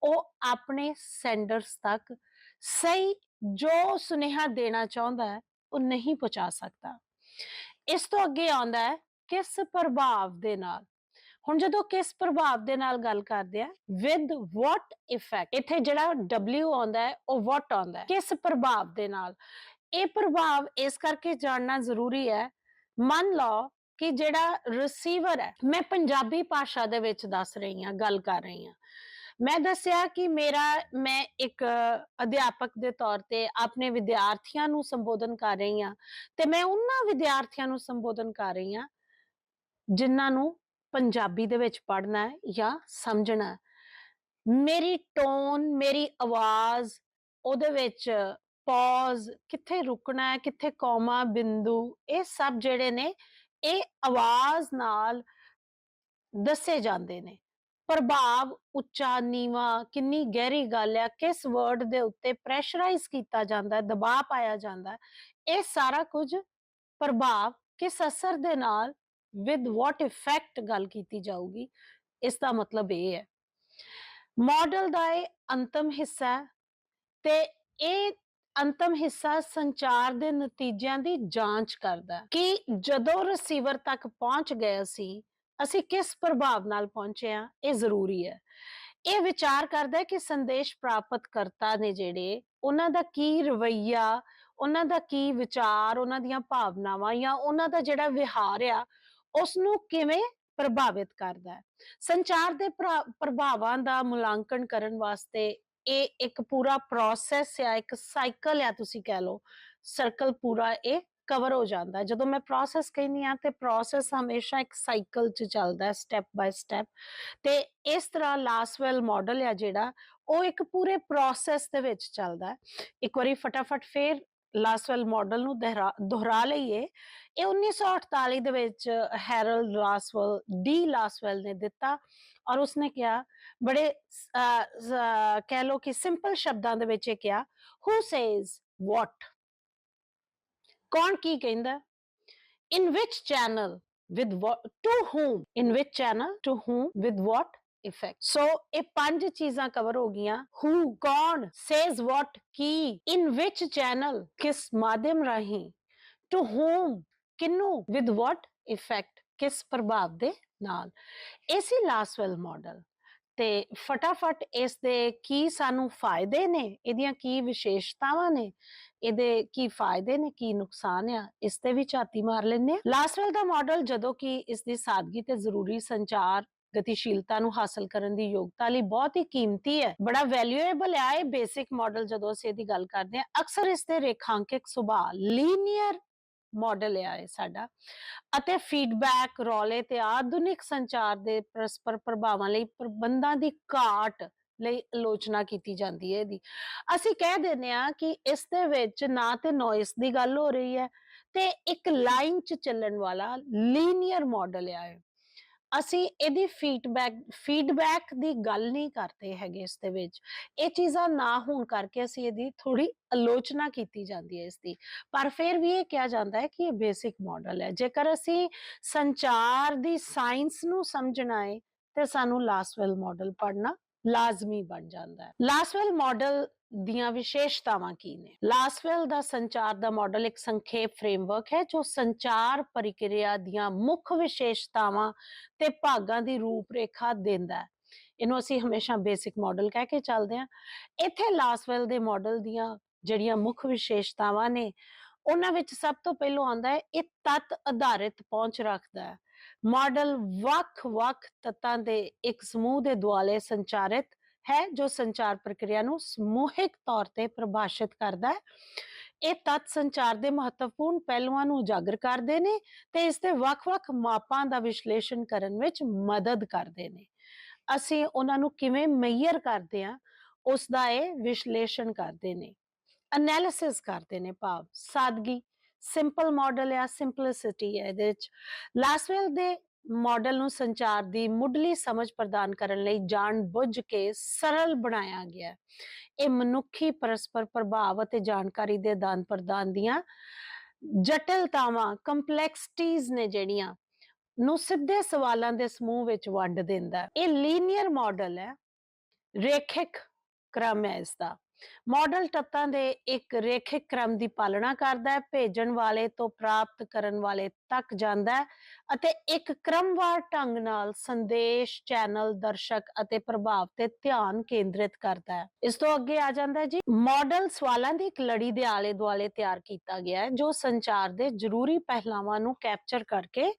ਉਹ ਆਪਣੇ ਸੈਂਡਰਸ ਤੱਕ ਸਹੀ ਜੋ ਸੁਨੇਹਾ ਦੇਣਾ ਚਾਹੁੰਦਾ ਹੈ, ਉਹ ਨਹੀਂ ਪਹੁੰਚਾ ਸਕਦਾ। ਇਸ ਤੋਂ ਅੱਗੇ ਆਉਂਦਾ ਹੈ ਕਿਸ ਪ੍ਰਭਾਵ ਦੇ ਨਾਲ। ਹੁਣ ਜਦੋਂ ਕਿਸ ਪ੍ਰਭਾਵ ਦੇ ਨਾਲ ਗੱਲ ਕਰਦੇ ਆ, ਵਿਦ ਵਾਟ ਇਫੈਕਟ, ਇੱਥੇ ਜਿਹੜਾ W ਆਉਂਦਾ ਹੈ, ਉਹ ਵਾਟ ਆਉਂਦਾ ਹੈ, ਕਿਸ ਪ੍ਰਭਾਵ ਦੇ ਨਾਲ। ਇਹ ਪ੍ਰਭਾਵ ਇਸ ਕਰਕੇ ਜਾਣਨਾ ਜ਼ਰੂਰੀ ਹੈ, ਮੰਨ ਲਓ ਕਿ ਜਿਹੜਾ ਰਿਸੀਵਰ ਹੈ, ਮੈਂ ਪੰਜਾਬੀ ਭਾਸ਼ਾ ਦੇ ਵਿੱਚ ਦੱਸ ਰਹੀ ਹਾਂ, ਗੱਲ ਕਰ ਰਹੀ ਹਾਂ, ਮੈਂ ਦੱਸਿਆ ਕਿ ਮੈਂ ਇੱਕ ਅਧਿਆਪਕ ਦੇ ਤੌਰ ਤੇ ਆਪਣੇ ਵਿਦਿਆਰਥੀਆਂ ਨੂੰ ਸੰਬੋਧਨ ਕਰ ਰਹੀ ਹਾਂ, ਤੇ ਮੈਂ ਉਹਨਾਂ ਵਿਦਿਆਰਥੀਆਂ ਨੂੰ ਸੰਬੋਧਨ ਕਰ ਰਹੀ ਹਾਂ ਜਿਨ੍ਹਾਂ ਨੂੰ ਪੰਜਾਬੀ ਦੇ ਵਿੱਚ ਪੜ੍ਹਨਾ ਹੈ ਜਾਂ ਸਮਝਣਾ। ਮੇਰੀ ਟੋਨ, ਮੇਰੀ ਆਵਾਜ਼, ਉਹਦੇ ਵਿੱਚ ਪੌਜ਼, ਕਿੱਥੇ ਰੁਕਣਾ ਹੈ, ਕਿੱਥੇ ਕੌਮਾ, ਬਿੰਦੂ, ਇਹ ਸਭ ਜਿਹੜੇ ਨੇ, ਇਹ ਆਵਾਜ਼ ਨਾਲ ਦੱਸੇ ਜਾਂਦੇ ਨੇ। ਪ੍ਰਭਾਵ, ਉੱਚਾ ਨੀਵਾਂ, ਕਿੰਨੀ ਗਹਿਰੀ ਗੱਲ ਹੈ, ਕਿਸ ਵਰਡ ਦੇ ਉੱਤੇ ਪ੍ਰੈਸ਼ਰਾਈਜ਼ ਕੀਤਾ ਜਾਂਦਾ, ਦਬਾਅ ਪਾਇਆ ਜਾਂਦਾ, ਇਹ ਸਾਰਾ ਕੁਝ ਪ੍ਰਭਾਵ ਕਿਸ ਅਸਰ ਦੇ ਨਾਲ ਵਿਦ ਵਾਟ ਇਫੈਕਟ ਗੱਲ ਕੀਤੀ ਜਾਊਗੀ, ਇਸ ਦਾ ਮਤਲਬ ਇਹ ਹੈ ਮਾਡਲ ਦਾ ਇਹ ਅੰਤਮ ਹਿੱਸਾ ਹੈ ਤੇ ਇਹ ਅੰਤਮ ਹਿੱਸਾ ਸੰਚਾਰ ਦੇ ਨਤੀਜਿਆਂ ਦੀ ਜਾਂਚ ਕਰਦਾ ਹੈ ਕਿ ਜਦੋਂ ਰਿਸੀਵਰ ਤੱਕ ਪਹੁੰਚ ਗਏ ਅਸੀਂ ਕਿਸ ਪ੍ਰਭਾਵ ਨਾਲ ਪਹੁੰਚੇ ਆ, ਇਹ ਜ਼ਰੂਰੀ ਹੈ। ਇਹ ਵਿਚਾਰ ਕਰਦਾ ਹੈ ਕਿ ਸੰਦੇਸ਼ ਪ੍ਰਾਪਤ ਕਰਤਾ ਨੇ ਜਿਹੜੇ ਉਹਨਾਂ ਦਾ ਕੀ ਰਵੱਈਆ, ਉਹਨਾਂ ਦਾ ਕੀ ਵਿਚਾਰ, ਉਹਨਾਂ ਦੀਆਂ ਭਾਵਨਾਵਾਂ ਜਾਂ ਉਹਨਾਂ ਦਾ ਜਿਹੜਾ ਵਿਹਾਰ ਆ ਉਸ ਨੂੰ ਕਿਵੇਂ ਪ੍ਰਭਾਵਿਤ ਕਰਦਾ ਹੈ। ਸੰਚਾਰ ਦੇ ਪ੍ਰਭਾਵਾਂ ਦਾ ਮੁਲਾਂਕਣ ਕਰਨ ਵਾਸਤੇ ਇਹ ਇੱਕ ਪੂਰਾ ਪ੍ਰੋਸੈਸ ਆ, ਇੱਕ ਸਾਈਕਲ ਆ, ਤੁਸੀਂ ਕਹਿ ਲਓ ਸਰਕਲ ਪੂਰਾ ਇਹ ਕਵਰ ਹੋ ਜਾਂਦਾ। ਜਦੋਂ ਮੈਂ ਪ੍ਰੋਸੈਸ ਕਹਿੰਦੀ ਆ ਤੇ ਪ੍ਰੋਸੈਸ ਹਮੇਸ਼ਾ ਇੱਕ ਸਾਈਕਲ 'ਚ ਚੱਲਦਾ, ਸਟੈਪ ਬਾਏ ਸਟੈਪ। ਤੇ ਇਸ ਤਰ੍ਹਾਂ ਲਾਸਵੈਲ ਮਾਡਲ ਆ ਜਿਹੜਾ ਉਹ ਇੱਕ ਪੂਰੇ ਪ੍ਰੋਸੈਸ ਦੇ ਵਿੱਚ ਚੱਲਦਾ। ਇੱਕ ਵਾਰੀ ਫਟਾਫਟ ਫੇਰ ਲਾਸਵੈਲ ਮਾਡਲ ਨੂੰ ਦੁਹਰਾ ਲਈਏ। ਇਹ 1948 ਦੇ ਵਿੱਚ ਹੈਰਲਡ ਲਾਸਵੈਲ ਲਾਸਵੈਲ ਨੇ ਦਿੱਤਾ ਔਰ ਉਸਨੇ ਕਿਹਾ ਬੜੇ ਕਹਿ ਲਓ ਕਿ ਸਿੰਪਲ ਸ਼ਬਦਾਂ ਦੇ ਵਿੱਚ ਇਹ ਕਿਹਾ, who says what, ਕੌਣ ਕੀ ਕਹਿੰਦਾ, in which channel, with what, to whom, in which channel, to whom, with what effect। so ਇਹ ਪੰਜ ਚੀਜ਼ਾਂ ਕਵਰ ਹੋ ਗਈਆਂ। who ਕੌਣ, says what Ki, in which channel ਕਿਸ ਮਾਧਿਅਮ ਰਾਹੀਂ, to whom ਕਿਨੂੰ, with what effect ਕਿਸ ਪ੍ਰਭਾਵ ਦੇ ਨਾਲ। ਇਹ ਸੀ ਲਾਸਵੈਲ ਮਾਡਲ। ਤੇ ਫਟਾਫਟ ਇਸ ਦੇ ਕੀ ਸਾਨੂੰ ਫਾਇਦੇ ਨੇ, ਇਹਦੀਆਂ ਕੀ ਵਿਸ਼ੇਸ਼ਤਾਵਾਂ ਨੇ, ਇਹਦੇ ਕੀ ਫਾਇਦੇ ਨੇ, ਕੀ ਨੁਕਸਾਨ ਆ, ਇਸ ਤੇ ਵੀ ਝਾਤੀ ਮਾਰ ਲੈਂਦੇ ਆ। ਲਾਸਵੈਲ ਦਾ ਮਾਡਲ ਜਦੋਂ ਕਿ ਇਸ ਦੀ ਸਾਦਗੀ ਤੇ ਜ਼ਰੂਰੀ ਸੰਚਾਰ ਗਤੀਸ਼ੀਲਤਾ ਨੂੰ ਹਾਸਲ ਕਰਨ ਦੀ ਯੋਗਤਾ ਲਈ ਬਹੁਤ ਹੀ ਕੀਮਤੀ ਹੈ, ਬੜਾ ਵੈਲਿਊਏਬਲ ਹੈ ਇਹ ਬੇਸਿਕ ਮਾਡਲ। ਜਦੋਂ ਅਸੀਂ ਇਹਦੀ ਗੱਲ ਕਰਦੇ ਹਾਂ ਅਕਸਰ ਇਸ ਦੇ ਰੇਖਾਂਕਿਕ ਸੁਭਾਅ ਲੀਨੀਅਰ ਮਾਡਲ ਆ ਇਹ ਸਾਡਾ, ਅਤੇ ਫੀਡਬੈਕ, ਰੌਲੇ ਤੇ ਆਧੁਨਿਕ ਸੰਚਾਰ ਦੇ ਪਰਸਪਰ ਪ੍ਰਭਾਵਾਂ ਲਈ ਪ੍ਰਬੰਧਾਂ ਦੀ ਘਾਟ ਲਈ ਆਲੋਚਨਾ ਕੀਤੀ ਜਾਂਦੀ ਹੈ ਇਹਦੀ। ਅਸੀਂ ਕਹਿ ਦਿੰਦੇ ਆ ਕਿ ਇਸ ਦੇ ਵਿੱਚ ਨਾ ਤੇ ਨੋਇਸ ਦੀ ਗੱਲ ਹੋ ਰਹੀ ਹੈ ਤੇ ਇੱਕ ਲਾਈਨ 'ਚ ਚੱਲਣ ਵਾਲਾ ਲੀਨੀਅਰ ਮਾਡਲ ਆ ਇਹ। ਅਸੀਂ ਇਹਦੀ ਫੀਡਬੈਕ ਦੀ ਗੱਲ ਨਹੀਂ ਕਰਦੇ ਹੈਗੇ ਇਸ ਦੇ ਵਿੱਚ। ਇਹ ਚੀਜ਼ਾਂ ਨਾ ਹੋਣ ਕਰਕੇ ਅਸੀਂ ਇਹਦੀ ਥੋੜੀ ਆਲੋਚਨਾ ਕੀਤੀ ਜਾਂਦੀ ਹੈ ਇਸ ਦੀ, ਪਰ ਫਿਰ ਵੀ ਇਹ ਕਿਹਾ ਜਾਂਦਾ ਹੈ ਕਿ ਇਹ ਬੇਸਿਕ ਮਾਡਲ ਹੈ। ਜੇਕਰ ਅਸੀਂ ਸੰਚਾਰ ਦੀ ਸਾਇੰਸ ਨੂੰ ਸਮਝਣਾ ਹੈ ਤੇ ਸਾਨੂੰ ਲਾਸਵੈਲ ਮਾਡਲ ਪੜ੍ਹਨਾ ਲਾਜ਼ਮੀ ਬਣ ਜਾਂਦਾ ਹੈ। ਲਾਸਵੈਲ ਮਾਡਲ ਦੀਆਂ ਵਿਸ਼ੇਸ਼ਤਾਵਾਂ ਕੀ ਨੇ? ਲਾਸਵੈਲ ਦਾ ਸੰਚਾਰ ਦਾ ਮਾਡਲ ਇੱਕ ਸੰਖੇਪ ਫਰੇਮਵਰਕ ਹੈ ਜੋ ਸੰਚਾਰ ਪ੍ਰਕਿਰਿਆ ਦੀਆਂ ਮੁੱਖ ਵਿਸ਼ੇਸ਼ਤਾਵਾਂ ਤੇ ਭਾਗਾਂ ਦੀ ਰੂਪਰੇਖਾ ਦਿੰਦਾ ਹੈ। ਇਹਨੂੰ ਅਸੀਂ ਹਮੇਸ਼ਾ ਬੇਸਿਕ ਮਾਡਲ ਕਹਿ ਕੇ ਚੱਲਦੇ ਹਾਂ। ਇੱਥੇ ਲਾਸਵੈਲ ਦੇ ਮਾਡਲ ਦੀਆਂ ਜਿਹੜੀਆਂ ਮੁੱਖ ਵਿਸ਼ੇਸ਼ਤਾਵਾਂ ਨੇ ਉਹਨਾਂ ਵਿੱਚ ਸਭ ਤੋਂ ਪਹਿਲਾਂ ਆਉਂਦਾ ਹੈ ਇਹ ਤੱਤ ਆਧਾਰਿਤ ਪਹੁੰਚ ਰੱਖਦਾ ਹੈ। ਮਾਡਲ ਵੱਖ-ਵੱਖ ਤੱਤਾਂ ਦੇ ਇੱਕ ਸਮੂਹ ਦੇ ਦੁਆਲੇ ਸੰਚਾਰਿਤ ਹੈ ਜੋ ਸੰਚਾਰ ਪ੍ਰਕਿਰਿਆ ਨੂੰ ਸਮੂਹਿਕ ਤੌਰ ਤੇ ਪ੍ਰਭਾਸ਼ਿਤ ਕਰਦਾ ਹੈ। ਇਹ ਤੱਤ ਸੰਚਾਰ ਦੇ ਮਹੱਤਵਪੂਰਨ ਪਹਿਲੂਆਂ ਨੂੰ ਉਜਾਗਰ ਕਰਦੇ ਨੇ ਤੇ ਇਸ ਦੇ ਵੱਖ-ਵੱਖ ਮਾਪਾਂ ਦਾ ਵਿਸ਼ਲੇਸ਼ਣ ਕਰਨ ਵਿੱਚ ਮਦਦ ਕਰਦੇ ਨੇ। ਅਸੀਂ ਉਹਨਾਂ ਨੂੰ ਕਿਵੇਂ ਮੇਜ਼ਰ ਕਰਦੇ ਆ ਉਸ ਦਾ ਇਹ ਵਿਸ਼ਲੇਸ਼ਣ ਕਰਦੇ ਨੇ, ਐਨਾਲਿਸਿਸ ਕਰਦੇ ਨੇ। ਭਾਵ ਸਾਦਗੀ, ਸਿੰਪਲ ਮਾਡਲ ਆ, ਸਿੰਪਲਿਸਿਟੀ ਹੈ ਇਹਦੇ ਵਿੱਚ। ਲਾਸਵੈਲ ਦੇ ਮਾਡਲ ਨੂੰ ਸੰਚਾਰ ਦੀ ਮੁੱਢਲੀ ਸਮਝ ਪ੍ਰਦਾਨ ਕਰਨ ਲਈ ਜਾਣ ਬੁੱਝ ਕੇ ਸਰਲ ਬਣਾਇਆ ਗਿਆ। ਇਹ ਮਨੁੱਖੀ ਪਰਸਪਰ ਪ੍ਰਭਾਵ ਅਤੇ ਜਾਣਕਾਰੀ ਦੇ ਆਦਾਨ ਪ੍ਰਦਾਨ ਦੀਆਂ ਜਟਿਲਤਾਵਾਂ, ਕੰਪਲੈਕਸਿਟੀਜ਼ ਨੇ ਜਿਹੜੀਆਂ ਨੂੰ ਸਿੱਧੇ ਸਵਾਲਾਂ ਦੇ ਸਮੂਹ ਵਿੱਚ ਵੰਡ ਦਿੰਦਾ। ਇਹ ਲੀਨੀਅਰ ਮਾਡਲ ਹੈ, ਰੇਖਿਕ ਕ੍ਰਮ ਹੈ ਇਸਦਾ। ਮਾਡਲ ਤੱਤਾਂ ਦੇ ਇੱਕ ਰੇਖਿਕ ਕ੍ਰਮ ਦੀ ਪਾਲਣਾ ਕਰਦਾ ਹੈ, ਭੇਜਣ ਵਾਲੇ ਤੋਂ ਪ੍ਰਾਪਤ ਕਰਨ ਵਾਲੇ ਤੱਕ ਜਾਂਦਾ ਹੈ ਅਤੇ ਇੱਕ ਕ੍ਰਮਵਾਰ ਢੰਗ ਨਾਲ ਸੰਦੇਸ਼, ਚੈਨਲ, ਦਰਸ਼ਕ ਅਤੇ ਪ੍ਰਭਾਵ ਤੇ ਧਿਆਨ ਕੇਂਦਰਿਤ ਕਰਦਾ ਹੈ। ਇਸ ਤੋਂ ਅੱਗੇ ਆ ਜਾਂਦਾ ਜੀ ਮਾਡਲ ਸਵਾਲਾਂ ਦੀ ਇੱਕ ਲੜੀ ਦੇ ਆਲੇ ਦੁਆਲੇ ਤਿਆਰ ਕੀਤਾ ਗਿਆ ਹੈ ਜੋ ਸੰਚਾਰ ਦੇ ਜ਼ਰੂਰੀ ਪਹਿਲਾਵਾਂ ਨੂੰ ਕੈਪਚਰ ਕਰਕੇ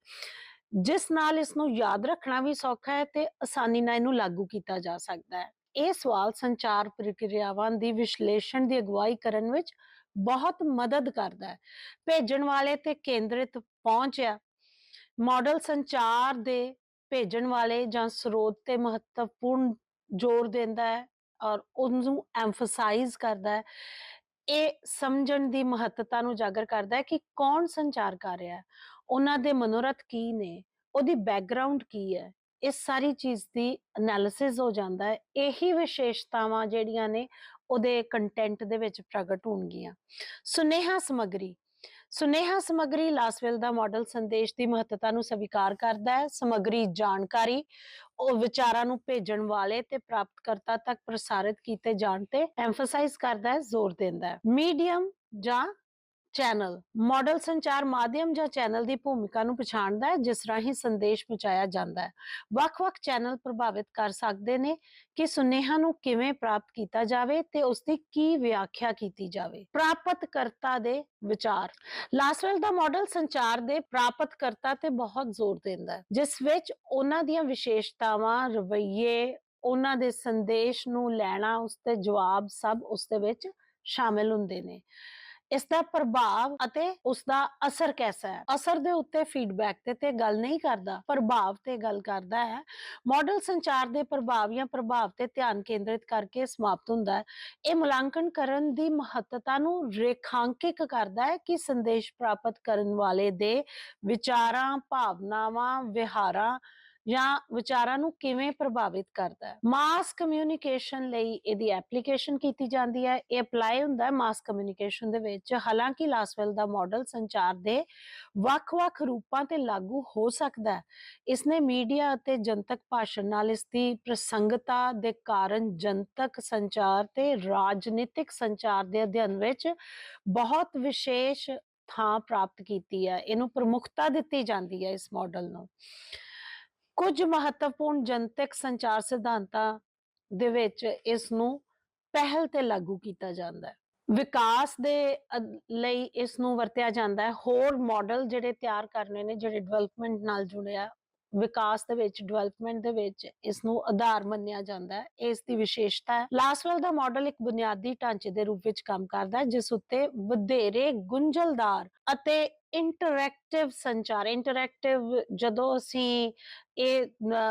ਜਿਸ ਨਾਲ ਇਸ ਨੂੰ ਯਾਦ ਰੱਖਣਾ ਵੀ ਸੌਖਾ ਹੈ ਤੇ ਆਸਾਨੀ ਨਾਲ ਇਹਨੂੰ ਲਾਗੂ ਕੀਤਾ ਜਾ ਸਕਦਾ ਹੈ। ਇਹ ਸਵਾਲ ਸੰਚਾਰ ਪ੍ਰਕਿਰਿਆਵਾਂ ਦੀ ਵਿਸ਼ਲੇਸ਼ਣ ਦੀ ਅਗਵਾਈ ਕਰਨ ਵਿੱਚ ਬਹੁਤ ਮਦਦ ਕਰਦਾ ਹੈ। ਭੇਜਣ ਵਾਲੇ ਤੇ ਕੇਂਦਰਿਤ ਪਹੁੰਚ ਆ। ਮਾਡਲ ਸੰਚਾਰ ਦੇ ਭੇਜਣ ਵਾਲੇ ਜਾਂ ਸਰੋਤ ਤੇ ਮਹੱਤਵਪੂਰਨ ਜ਼ੋਰ ਦਿੰਦਾ ਹੈ ਔਰ ਉਹਨੂੰ ਐਮਫਸਾਈਜ਼ ਕਰਦਾ ਹੈ। ਇਹ ਸਮਝਣ ਦੀ ਮਹੱਤਤਾ ਨੂੰ ਉਜਾਗਰ ਕਰਦਾ ਹੈ ਕਿ ਕੌਣ ਸੰਚਾਰ ਕਰ ਰਿਹਾ ਹੈ, ਉਹਨਾਂ ਦੇ ਮਨੋਰਥ ਕੀ ਨੇ, ਉਹਦੀ ਬੈਕਗ੍ਰਾਉਂਡ ਕੀ ਹੈ। ਇਸ ਸਾਰੀ ਚੀਜ਼ ਦੀ ਐਨਾਲਿਸਿਸ ਹੋ ਜਾਂਦਾ ਹੈ। ਇਹੀ ਵਿਸ਼ੇਸ਼ਤਾਵਾਂ ਜਿਹੜੀਆਂ ਨੇ ਉਹਦੇ ਕੰਟੈਂਟ ਦੇ ਵਿੱਚ ਪ੍ਰਗਟ ਹੋਣਗੀਆਂ। ਸੁਨੇਹਾ ਸਮੱਗਰੀ, ਸੁਨੇਹਾ ਸਮੱਗਰੀ ਲਾਸਵੈਲ ਦਾ ਮਾਡਲ ਸੰਦੇਸ਼ ਦੀ ਮਹੱਤਤਾ ਨੂੰ ਸਵੀਕਾਰ ਕਰਦਾ ਹੈ। ਸਮੱਗਰੀ ਜਾਣਕਾਰੀ ਉਹ ਵਿਚਾਰਾਂ ਨੂੰ ਭੇਜਣ ਵਾਲੇ ਤੇ ਪ੍ਰਾਪਤਕਰਤਾ ਤੱਕ ਪ੍ਰਸਾਰਿਤ ਕੀਤੇ ਜਾਣ ਤੇ ਐਮਫਸਾਈਜ਼ ਕਰਦਾ ਹੈ, ਜ਼ੋਰ ਦਿੰਦਾ ਹੈ। ਮੀਡੀਅਮ ਜਾਂ ਚੈਨਲ ਮਾਡਲ ਸੰਚਾਰ ਮਾਧਿਅਮ ਜਾਂ ਚੈਨਲ ਦੀ ਭੂਮਿਕਾ ਨੂੰ ਪਛਾਣਦਾ ਹੈ ਜਿਸ ਰਾਹੀਂ ਸੰਦੇਸ਼ ਪਹੁੰਚਾਇਆ ਜਾਂਦਾ ਹੈ। ਵੱਖ-ਵੱਖ ਚੈਨਲ ਪ੍ਰਭਾਵਿਤ ਕਰ ਸਕਦੇ ਨੇ ਕਿ ਸੁਨੇਹਾ ਨੂੰ ਕਿਵੇਂ ਪ੍ਰਾਪਤ ਕੀਤਾ ਜਾਵੇ ਤੇ ਉਸ ਦੀ ਕੀ ਵਿਆਖਿਆ ਕੀਤੀ ਜਾਵੇ। ਪ੍ਰਾਪਤਕਰਤਾ ਦੇ ਵਿਚਾਰ ਲਾਸਵੈਲ ਦਾ ਮਾਡਲ ਸੰਚਾਰ ਦੇ ਪ੍ਰਾਪਤਕਰਤਾ ਤੇ ਬਹੁਤ ਜ਼ੋਰ ਦਿੰਦਾ ਹੈ, ਜਿਸ ਵਿੱਚ ਉਹਨਾਂ ਦੀਆਂ ਵਿਸ਼ੇਸ਼ਤਾਵਾਂ, ਰਵੱਈਏ, ਉਹਨਾਂ ਦੇ ਸੰਦੇਸ਼ ਨੂੰ ਲੈਣਾ, ਉਸ ਤੇ ਜਵਾਬ ਸਭ ਉਸ ਦੇ ਵਿੱਚ ਸ਼ਾਮਿਲ ਹੁੰਦੇ ਨੇ। ਇਸ ਦਾ ਪ੍ਰਭਾਵ ਅਤੇ ਉਸ ਦਾ ਅਸਰ ਕੈਸਾ ਹੈ। ਅਸਰ ਦੇ ਉੱਤੇ ਫੀਡਬੈਕ ਤੇ ਗੱਲ ਨਹੀਂ ਕਰਦਾ, ਪ੍ਰਭਾਵ ਤੇ ਗੱਲ ਕਰਦਾ ਹੈ। ਮਾਡਲ ਸੰਚਾਰ ਦੇ ਪ੍ਰਭਾਵ ਜਾਂ ਪ੍ਰਭਾਵ ਤੇ ਧਿਆਨ ਕੇਂਦਰਿਤ ਕਰਕੇ ਸਮਾਪਤ ਹੁੰਦਾ ਹੈ। ਇਹ ਮੁਲਾਂਕਣ ਕਰਨ ਦੀ ਮਹੱਤਤਾ ਨੂੰ ਰੇਖਾਂਕਿਤ ਕਰਦਾ ਹੈ ਕਿ ਸੰਦੇਸ਼ ਪ੍ਰਾਪਤ ਕਰਨ ਵਾਲੇ ਦੇ ਵਿਚਾਰਾਂ, ਭਾਵਨਾਵਾਂ, ਵਿਹਾਰਾਂ ਜਾਂ ਵਿਚਾਰਾਂ ਨੂੰ ਕਿਵੇਂ ਪ੍ਰਭਾਵਿਤ ਕਰਦਾ ਹੈ। ਮਾਸ ਕਮਿਊਨੀਕੇਸ਼ਨ ਲਈ ਇਹਦੀ ਐਪਲੀਕੇਸ਼ਨ ਕੀਤੀ ਜਾਂਦੀ ਹੈ। ਇਹ ਅਪਲਾਈ ਹੁੰਦਾ ਹੈ ਮਾਸ ਕਮਿਊਨੀਕੇਸ਼ਨ ਦੇ ਵਿੱਚ। ਹਾਲਾਂਕਿ ਲਾਸਵੈਲ ਦਾ ਮਾਡਲ ਸੰਚਾਰ ਦੇ ਵੱਖ-ਵੱਖ ਰੂਪਾਂ ਤੇ ਲਾਗੂ ਹੋ ਸਕਦਾ ਹੈ। ਇਸਨੇ ਮੀਡੀਆ ਅਤੇ ਜਨਤਕ ਭਾਸ਼ਣ ਨਾਲ ਇਸ ਦੀ ਪ੍ਰਸੰਗਤਾ ਦੇ ਕਾਰਨ ਜਨਤਕ ਸੰਚਾਰ ਤੇ ਰਾਜਨੀਤਿਕ ਸੰਚਾਰ ਦੇ ਅਧਿਐਨ ਵਿੱਚ ਬਹੁਤ ਵਿਸ਼ੇਸ਼ ਥਾਂ ਪ੍ਰਾਪਤ ਕੀਤੀ ਹੈ। ਇਹਨੂੰ ਪ੍ਰਮੁੱਖਤਾ ਦਿੱਤੀ ਜਾਂਦੀ ਹੈ ਇਸ ਮਾਡਲ ਨੂੰ। ਕੁਝ ਮਹੱਤਵਪੂਰਨ ਜਨਤਕ ਸੰਚਾਰ ਸਿਧਾਂਤਾਂ ਦੇ ਵਿੱਚ ਇਸ ਨੂੰ ਪਹਿਲ ਤੇ ਲਾਗੂ ਕੀਤਾ ਜਾਂਦਾ ਹੈ। ਵਿਕਾਸ ਦੇ ਲਈ ਇਸ ਨੂੰ ਵਰਤਿਆ ਜਾਂਦਾ ਹੈ। ਹੋਰ ਮਾਡਲ ਜਿਹੜੇ ਤਿਆਰ ਕਰਨੇ ਨੇ, ਜਿਹੜੇ ਡਿਵੈਲਪਮੈਂਟ ਨਾਲ ਜੁੜਿਆ, ਵਿਕਾਸ ਦੇ ਵਿੱਚ, ਡਿਵੈਲਪਮੈਂਟ ਦੇ ਵਿੱਚ ਇਸ ਨੂੰ ਆਧਾਰ ਮੰਨਿਆ ਜਾਂਦਾ ਹੈ। ਇਸ ਦੀ ਵਿਸ਼ੇਸ਼ਤਾ ਹੈ। ਲਾਸਵੈਲ ਦਾ ਮਾਡਲ ਇੱਕ ਬੁਨਿਆਦੀ ਢਾਂਚੇ ਦੇ ਰੂਪ ਵਿੱਚ ਕੰਮ ਕਰਦਾ ਹੈ ਜਿਸ ਉੱਤੇ ਵਧੇਰੇ ਗੁੰਝਲਦਾਰ ਅਤੇ ਇੰਟਰੈਕਟਿਵ ਸੰਚਾਰ, ਇੰਟਰੈਕਟਿਵ ਜਦੋਂ ਅਸੀਂ ਇਹ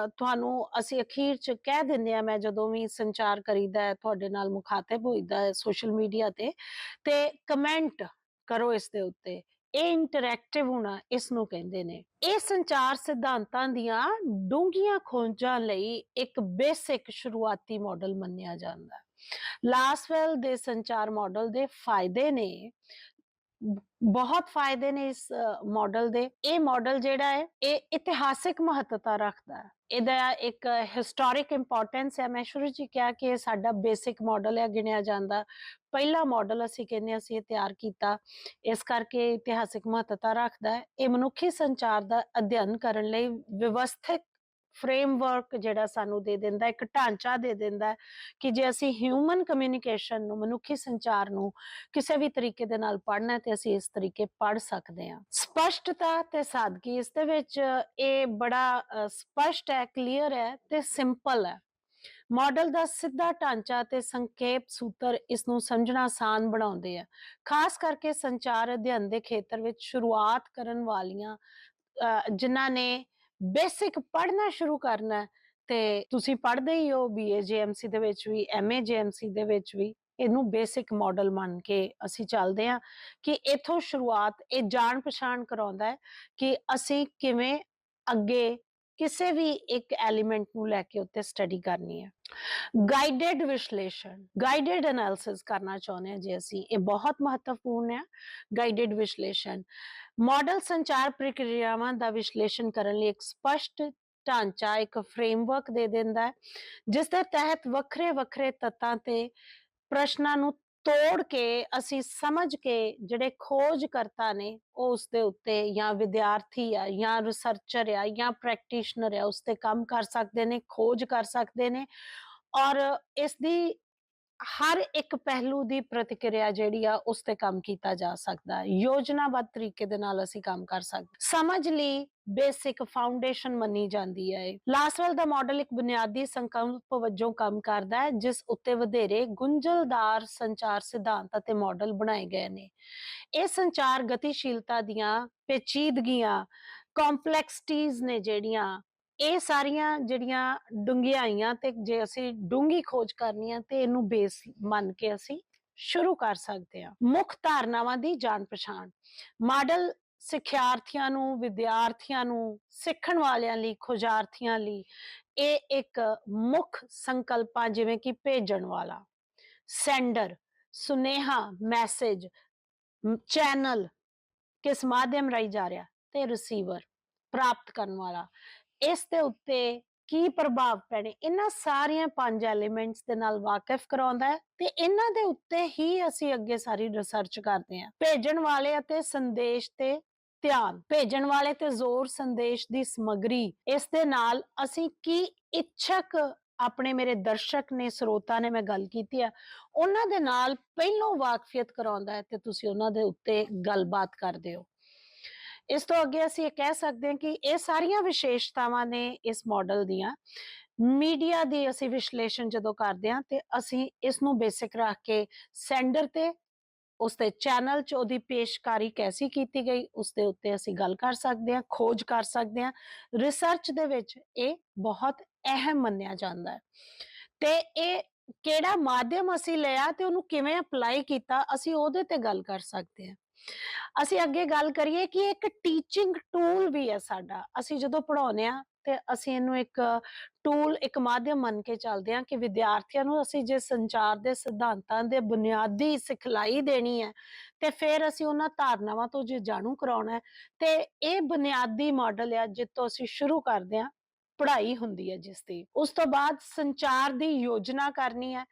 ਤੁਹਾਨੂੰ ਅਸੀਂ ਅਖੀਰ ਚ ਕਹਿ ਦਿੰਦੇ ਆ, ਮੈਂ ਜਦੋਂ ਵੀ ਸੰਚਾਰ ਕਰੀਦਾ ਹੈ, ਤੁਹਾਡੇ ਨਾਲ ਮੁਖਾਤਬ ਹੋਈਦਾ ਹੈ ਸੋਸ਼ਲ ਮੀਡੀਆ ਤੇ ਕਮੈਂਟ ਕਰੋ ਇਸ ਦੇ ਉੱਤੇ, ਇਹ ਇੰਟਰੈਕਟਿਵ ਹੋਣਾ ਇਸ ਨੂੰ ਕਹਿੰਦੇ ਨੇ। ਇਹ ਸੰਚਾਰ ਸਿਧਾਂਤਾਂ ਦੀਆਂ ਡੂੰਘੀਆਂ ਖੋਜਾਂ ਲਈ ਇੱਕ ਬੇਸਿਕ ਸ਼ੁਰੂਆਤੀ ਮਾਡਲ ਮੰਨਿਆ ਜਾਂਦਾ ਹੈ। ਲਾਸਵੈਲ ਦੇ ਸੰਚਾਰ ਮਾਡਲ ਦੇ ਫਾਇਦੇ ਨੇ, ਬਹੁਤ ਫਾਇਦੇ ਨੇ ਇਸ ਮਾਡਲ ਦੇ। ਇਹ ਮਾਡਲ ਜਿਹੜਾ ਹੈ ਇਹ ਇਤਿਹਾਸਿਕ ਮਹੱਤਤਾ ਰੱਖਦਾ ਹੈ। ਇਹਦਾ ਇੱਕ ਹਿਸਟੋਰਿਕ ਇੰਪੋਰਟੈਂਸ ਹੈ। ਮੈਂ ਸ਼ੁਰੂ 'ਚ ਕਿਹਾ ਕਿ ਇਹ ਸਾਡਾ ਬੇਸਿਕ ਮਾਡਲ ਹੈ ਗਿਣਿਆ ਜਾਂਦਾ। ਪਹਿਲਾ ਮਾਡਲ ਅਸੀਂ ਕਹਿੰਦੇ ਅਸੀਂ ਇਹ ਤਿਆਰ ਕੀਤਾ, ਇਸ ਕਰਕੇ ਇਤਿਹਾਸਿਕ ਮਹੱਤਤਾ ਰੱਖਦਾ ਹੈ। ਇਹ ਮਨੁੱਖੀ ਸੰਚਾਰ ਦਾ ਅਧਿਐਨ ਕਰਨ ਲਈ ਵਿਵਸਥਿਤ ਫਰੇਮਵਰਕ ਜਿਹੜਾ ਸਾਨੂੰ ਦੇ ਦਿੰਦਾ, ਇੱਕ ਢਾਂਚਾ ਦੇ ਦਿੰਦਾ ਕਿ ਜੇ ਅਸੀਂ ਹਿਊਮਨ ਕਮਿਊਨੀਕੇਸ਼ਨ ਨੂੰ, ਮਨੁੱਖੀ ਸੰਚਾਰ ਨੂੰ ਕਿਸੇ ਵੀ ਤਰੀਕੇ ਦੇ ਨਾਲ ਪੜ੍ਹਨਾ ਤੇ ਅਸੀਂ ਇਸ ਤਰੀਕੇ ਪੜ੍ਹ ਸਕਦੇ ਹਾਂ। ਸਪਸ਼ਟਤਾ ਤੇ ਸਾਦਗੀ, ਇਸ ਦੇ ਵਿੱਚ ਇਹ ਬੜਾ ਸਪਸ਼ਟ ਹੈ, ਕਲੀਅਰ ਹੈ ਤੇ ਸਿੰਪਲ ਹੈ। ਮਾਡਲ ਦਾ ਸਿੱਧਾ ਢਾਂਚਾ ਤੇ ਸੰਖੇਪ ਸੂਤਰ ਇਸ ਨੂੰ ਸਮਝਣਾ ਆਸਾਨ ਬਣਾਉਂਦੇ ਆ। ਖਾਸ ਕਰਕੇ ਸੰਚਾਰ ਅਧਿਐਨ ਦੇ ਖੇਤਰ ਵਿੱਚ ਸ਼ੁਰੂਆਤ ਕਰਨ ਵਾਲੀਆਂ ਜਿਨ੍ਹਾਂ ਨੇ ਬੇਸਿਕ ਪੜ੍ਹਨਾ ਸ਼ੁਰੂ ਕਰਨਾ, ਤੇ ਤੁਸੀਂ ਪੜ੍ਹਦੇ ਹੀ ਹੋ BA JMC ਦੇ ਵਿੱਚ ਵੀ, MA JMC ਦੇ ਵਿੱਚ ਵੀ, ਇਹਨੂੰ ਬੇਸਿਕ ਮਾਡਲ ਮੰਨ ਕੇ ਅਸੀਂ ਚੱਲਦੇ ਹਾਂ ਕਿ ਇਥੋਂ ਸ਼ੁਰੂਆਤ, ਇਹ ਜਾਣ ਪਛਾਣ ਕਰਾਉਂਦਾ ਹੈ ਕਿ ਅਸੀਂ ਕਿਵੇਂ ਅੱਗੇ ਕਿਸੇ ਵੀ ਇੱਕ ਐਲੀਮੈਂਟ ਨੂੰ ਲੈ ਕੇ ਉੱਤੇ ਸਟੱਡੀ ਕਰਨੀ ਹੈ। ਗਾਈਡਡ ਵਿਸ਼ਲੇਸ਼ਣ, ਗਾਈਡਡ ਐਨਾਲਿਸਿਸ ਕਰਨਾ ਚਾਹੁੰਦੇ ਹਾਂ ਜੇ ਅਸੀਂ, ਇਹ ਬਹੁਤ ਮਹੱਤਵਪੂਰਨ ਹੈ। ਗਾਈਡਡ ਵਿਸ਼ਲੇਸ਼ਣ ਮਾਡਲ ਸੰਚਾਰ ਪ੍ਰਕਿਰਿਆਵਾਂ ਦਾ ਵਿਸ਼ਲੇਸ਼ਣ ਕਰਨ ਲਈ ਇੱਕ ਸਪਸ਼ਟ ਢਾਂਚਾ, ਇੱਕ ਫਰੇਮਵਰਕ ਦੇ ਦਿੰਦਾ ਹੈ ਜਿਸ ਦੇ ਤਹਿਤ ਵੱਖਰੇ ਵੱਖਰੇ ਤੱਤਾਂ ਤੇ ਪ੍ਰਸ਼ਨਾਂ ਨੂੰ ਤੋੜ ਕੇ ਅਸੀਂ ਸਮਝ ਕੇ ਜਿਹੜੇ ਖੋਜਕਰਤਾ ਨੇ ਉਹ ਉਸ ਦੇ ਉੱਤੇ, ਜਾਂ ਵਿਦਿਆਰਥੀ ਆ ਜਾਂ ਰਿਸਰਚਰ ਆ ਜਾਂ ਪ੍ਰੈਕਟੀਸ਼ਨਰ ਆ, ਉਸ ਤੇ ਕੰਮ ਕਰ ਸਕਦੇ ਨੇ, ਖੋਜ ਕਰ ਸਕਦੇ ਨੇ ਔਰ ਇਸ ਦੀ ਹਰ ਇੱਕ ਪਹਿਲੂ ਦੀ ਪ੍ਰਤੀਕਿਰਿਆ ਜਿਹੜੀ ਆ ਉਸ ਤੇ ਕੰਮ ਕੀਤਾ ਜਾ ਸਕਦਾ। ਯੋਜਨਾਬੱਧ ਤਰੀਕੇ ਦੇ ਨਾਲ ਅਸੀਂ ਕੰਮ ਕਰ ਸਕਦੇ। ਸਮਝ ਲਈ ਬੇਸਿਕ ਫਾਊਂਡੇਸ਼ਨ ਮੰਨੀ ਜਾਂਦੀ ਹੈ। ਲਾਸਵੈਲ ਦਾ ਮਾਡਲ ਇੱਕ ਬੁਨਿਆਦੀ ਸੰਕਲਪ ਵਜੋਂ ਕੰਮ ਕਰਦਾ ਹੈ ਜਿਸ ਉੱਤੇ ਵਧੇਰੇ ਗੁੰਝਲਦਾਰ ਸੰਚਾਰ ਸਿਧਾਂਤ ਅਤੇ ਮਾਡਲ ਬਣਾਏ ਗਏ ਨੇ। ਇਹ ਸੰਚਾਰ ਗਤੀਸ਼ੀਲਤਾ ਦੀਆਂ ਪੇਚੀਦਗੀਆਂ, ਕੰਪਲੈਕਸਿਟੀਜ਼ ਨੇ ਜਿਹੜੀਆਂ, ਇਹ ਸਾਰੀਆਂ ਜਿਹੜੀਆਂ ਡੂੰਘਾਈਆਂ ਤੇ ਜੇ ਅਸੀਂ ਡੂੰਘੀ ਖੋਜ ਕਰਨੀ ਹੈ ਤੇ ਇਹਨੂੰ ਬੇਸ ਮੰਨ ਕੇ ਅਸੀਂ ਸ਼ੁਰੂ ਕਰ ਸਕਦੇ ਹਾਂ। ਮੁੱਖ ਧਾਰਨਾਵਾਂ ਦੀ ਜਾਣ ਪਛਾਣ ਮਾਡਲ ਸਿੱਖਿਆਰਥੀਆਂ ਨੂੰ, ਵਿਦਿਆਰਥੀਆਂ ਨੂੰ, ਸਿੱਖਣ ਵਾਲਿਆਂ ਲਈ, ਖੋਜਾਰਥੀਆਂ ਲਈ ਇਹ ਇੱਕ ਮੁੱਖ ਸੰਕਲਪਾਂ ਜਿਵੇਂ ਕਿ ਭੇਜਣ ਵਾਲਾ, ਸੈਂਡਰ, ਸੁਨੇਹਾ, ਮੈਸੇਜ, ਚੈਨਲ, किस माध्यम राही जा रहा, ते रिसीवर प्राप्त करने वाला, इस दे उत्ते की प्रभाव पैने, इन्हां सारियां 5 एलिमेंट्स दे नाल वाकिफ कराउंदा है ते इन्हां दे उत्ते ही असीं अगे सारी रिसर्च करदे हां। भेजण वाले ਅਤੇ संदेश ते ध्यान, भेजण वाले ते जोर, संदेश दी समग्री, इस दे नाल असीं की इच्छक अपने मेरे दर्शक ने, ਸਰੋਤਾ ਨੇ, मैं गल कीती है, उन्हां दे नाल पहिलों वाकफियत कराउंदा है ते तुसीं उन्हां दे उत्ते गलबात करदे हो। ਇਸ ਤੋਂ ਅੱਗੇ ਅਸੀਂ ਇਹ ਕਹਿ ਸਕਦੇ ਹਾਂ ਕਿ ਇਹ ਸਾਰੀਆਂ ਵਿਸ਼ੇਸ਼ਤਾਵਾਂ ਨੇ ਇਸ ਮਾਡਲ ਦੀਆਂ। ਮੀਡੀਆ ਦੀ ਅਸੀਂ ਵਿਸ਼ਲੇਸ਼ਣ ਜਦੋਂ ਕਰਦੇ ਹਾਂ ਤੇ ਅਸੀਂ ਇਸ ਨੂੰ ਬੇਸਿਕ ਰੱਖ ਕੇ ਸੈਂਡਰ ਤੇ ਉਸਦੇ ਚੈਨਲ 'ਚ ਉਹਦੀ ਪੇਸ਼ਕਾਰੀ ਕੈਸੀ ਕੀਤੀ ਗਈ ਉਸਦੇ ਉੱਤੇ ਅਸੀਂ ਗੱਲ ਕਰ ਸਕਦੇ ਹਾਂ, ਖੋਜ ਕਰ ਸਕਦੇ ਹਾਂ। ਰਿਸਰਚ ਦੇ ਵਿੱਚ ਇਹ ਬਹੁਤ ਅਹਿਮ ਮੰਨਿਆ ਜਾਂਦਾ ਹੈ ਤੇ ਇਹ ਕਿਹੜਾ ਮਾਧਿਅਮ ਅਸੀਂ ਲਿਆ ਤੇ ਉਹਨੂੰ ਕਿਵੇਂ ਅਪਲਾਈ ਕੀਤਾ, ਅਸੀਂ ਉਹਦੇ ਤੇ ਗੱਲ ਕਰ ਸਕਦੇ ਹਾਂ। ਅਸੀਂ ਅੱਗੇ ਗੱਲ ਕਰੀਏ ਕਿ ਇੱਕ ਟੀਚਿੰਗ ਟੂਲ ਵੀ ਹੈ ਸਾਡਾ। ਅਸੀਂ ਜਦੋਂ ਪੜ੍ਹਾਉਂਦੇ ਹਾਂ ਤੇ ਅਸੀਂ ਇਹਨੂੰ ਇੱਕ ਟੂਲ, ਇੱਕ ਮਾਧਿਅਮ ਮੰਨ ਕੇ ਚੱਲਦੇ ਹਾਂ ਕਿ ਵਿਦਿਆਰਥੀਆਂ ਨੂੰ ਅਸੀਂ ਜੇ ਸੰਚਾਰ ਦੇ ਸਿਧਾਂਤਾਂ ਦੇ ਬੁਨਿਆਦੀ ਸਿਖਲਾਈ ਦੇਣੀ ਹੈ ਤੇ ਫਿਰ ਅਸੀਂ ਉਹਨਾਂ ਧਾਰਨਾਵਾਂ ਤੋਂ ਜੇ ਜਾਣੂ ਕਰਾਉਣਾ ਹੈ ਤੇ ਇਹ ਬੁਨਿਆਦੀ ਮਾਡਲ ਆ ਜਿੱਥੋਂ ਅਸੀਂ ਸ਼ੁਰੂ ਕਰਦੇ ਹਾਂ। ਪੜ੍ਹਾਈ ਹੁੰਦੀ ਹੈ ਜਿਸ ਦੀ, ਉਸ ਤੋਂ ਬਾਅਦ ਸੰਚਾਰ ਦੀ ਯੋਜਨਾ ਕਰਨੀ ਹੈ,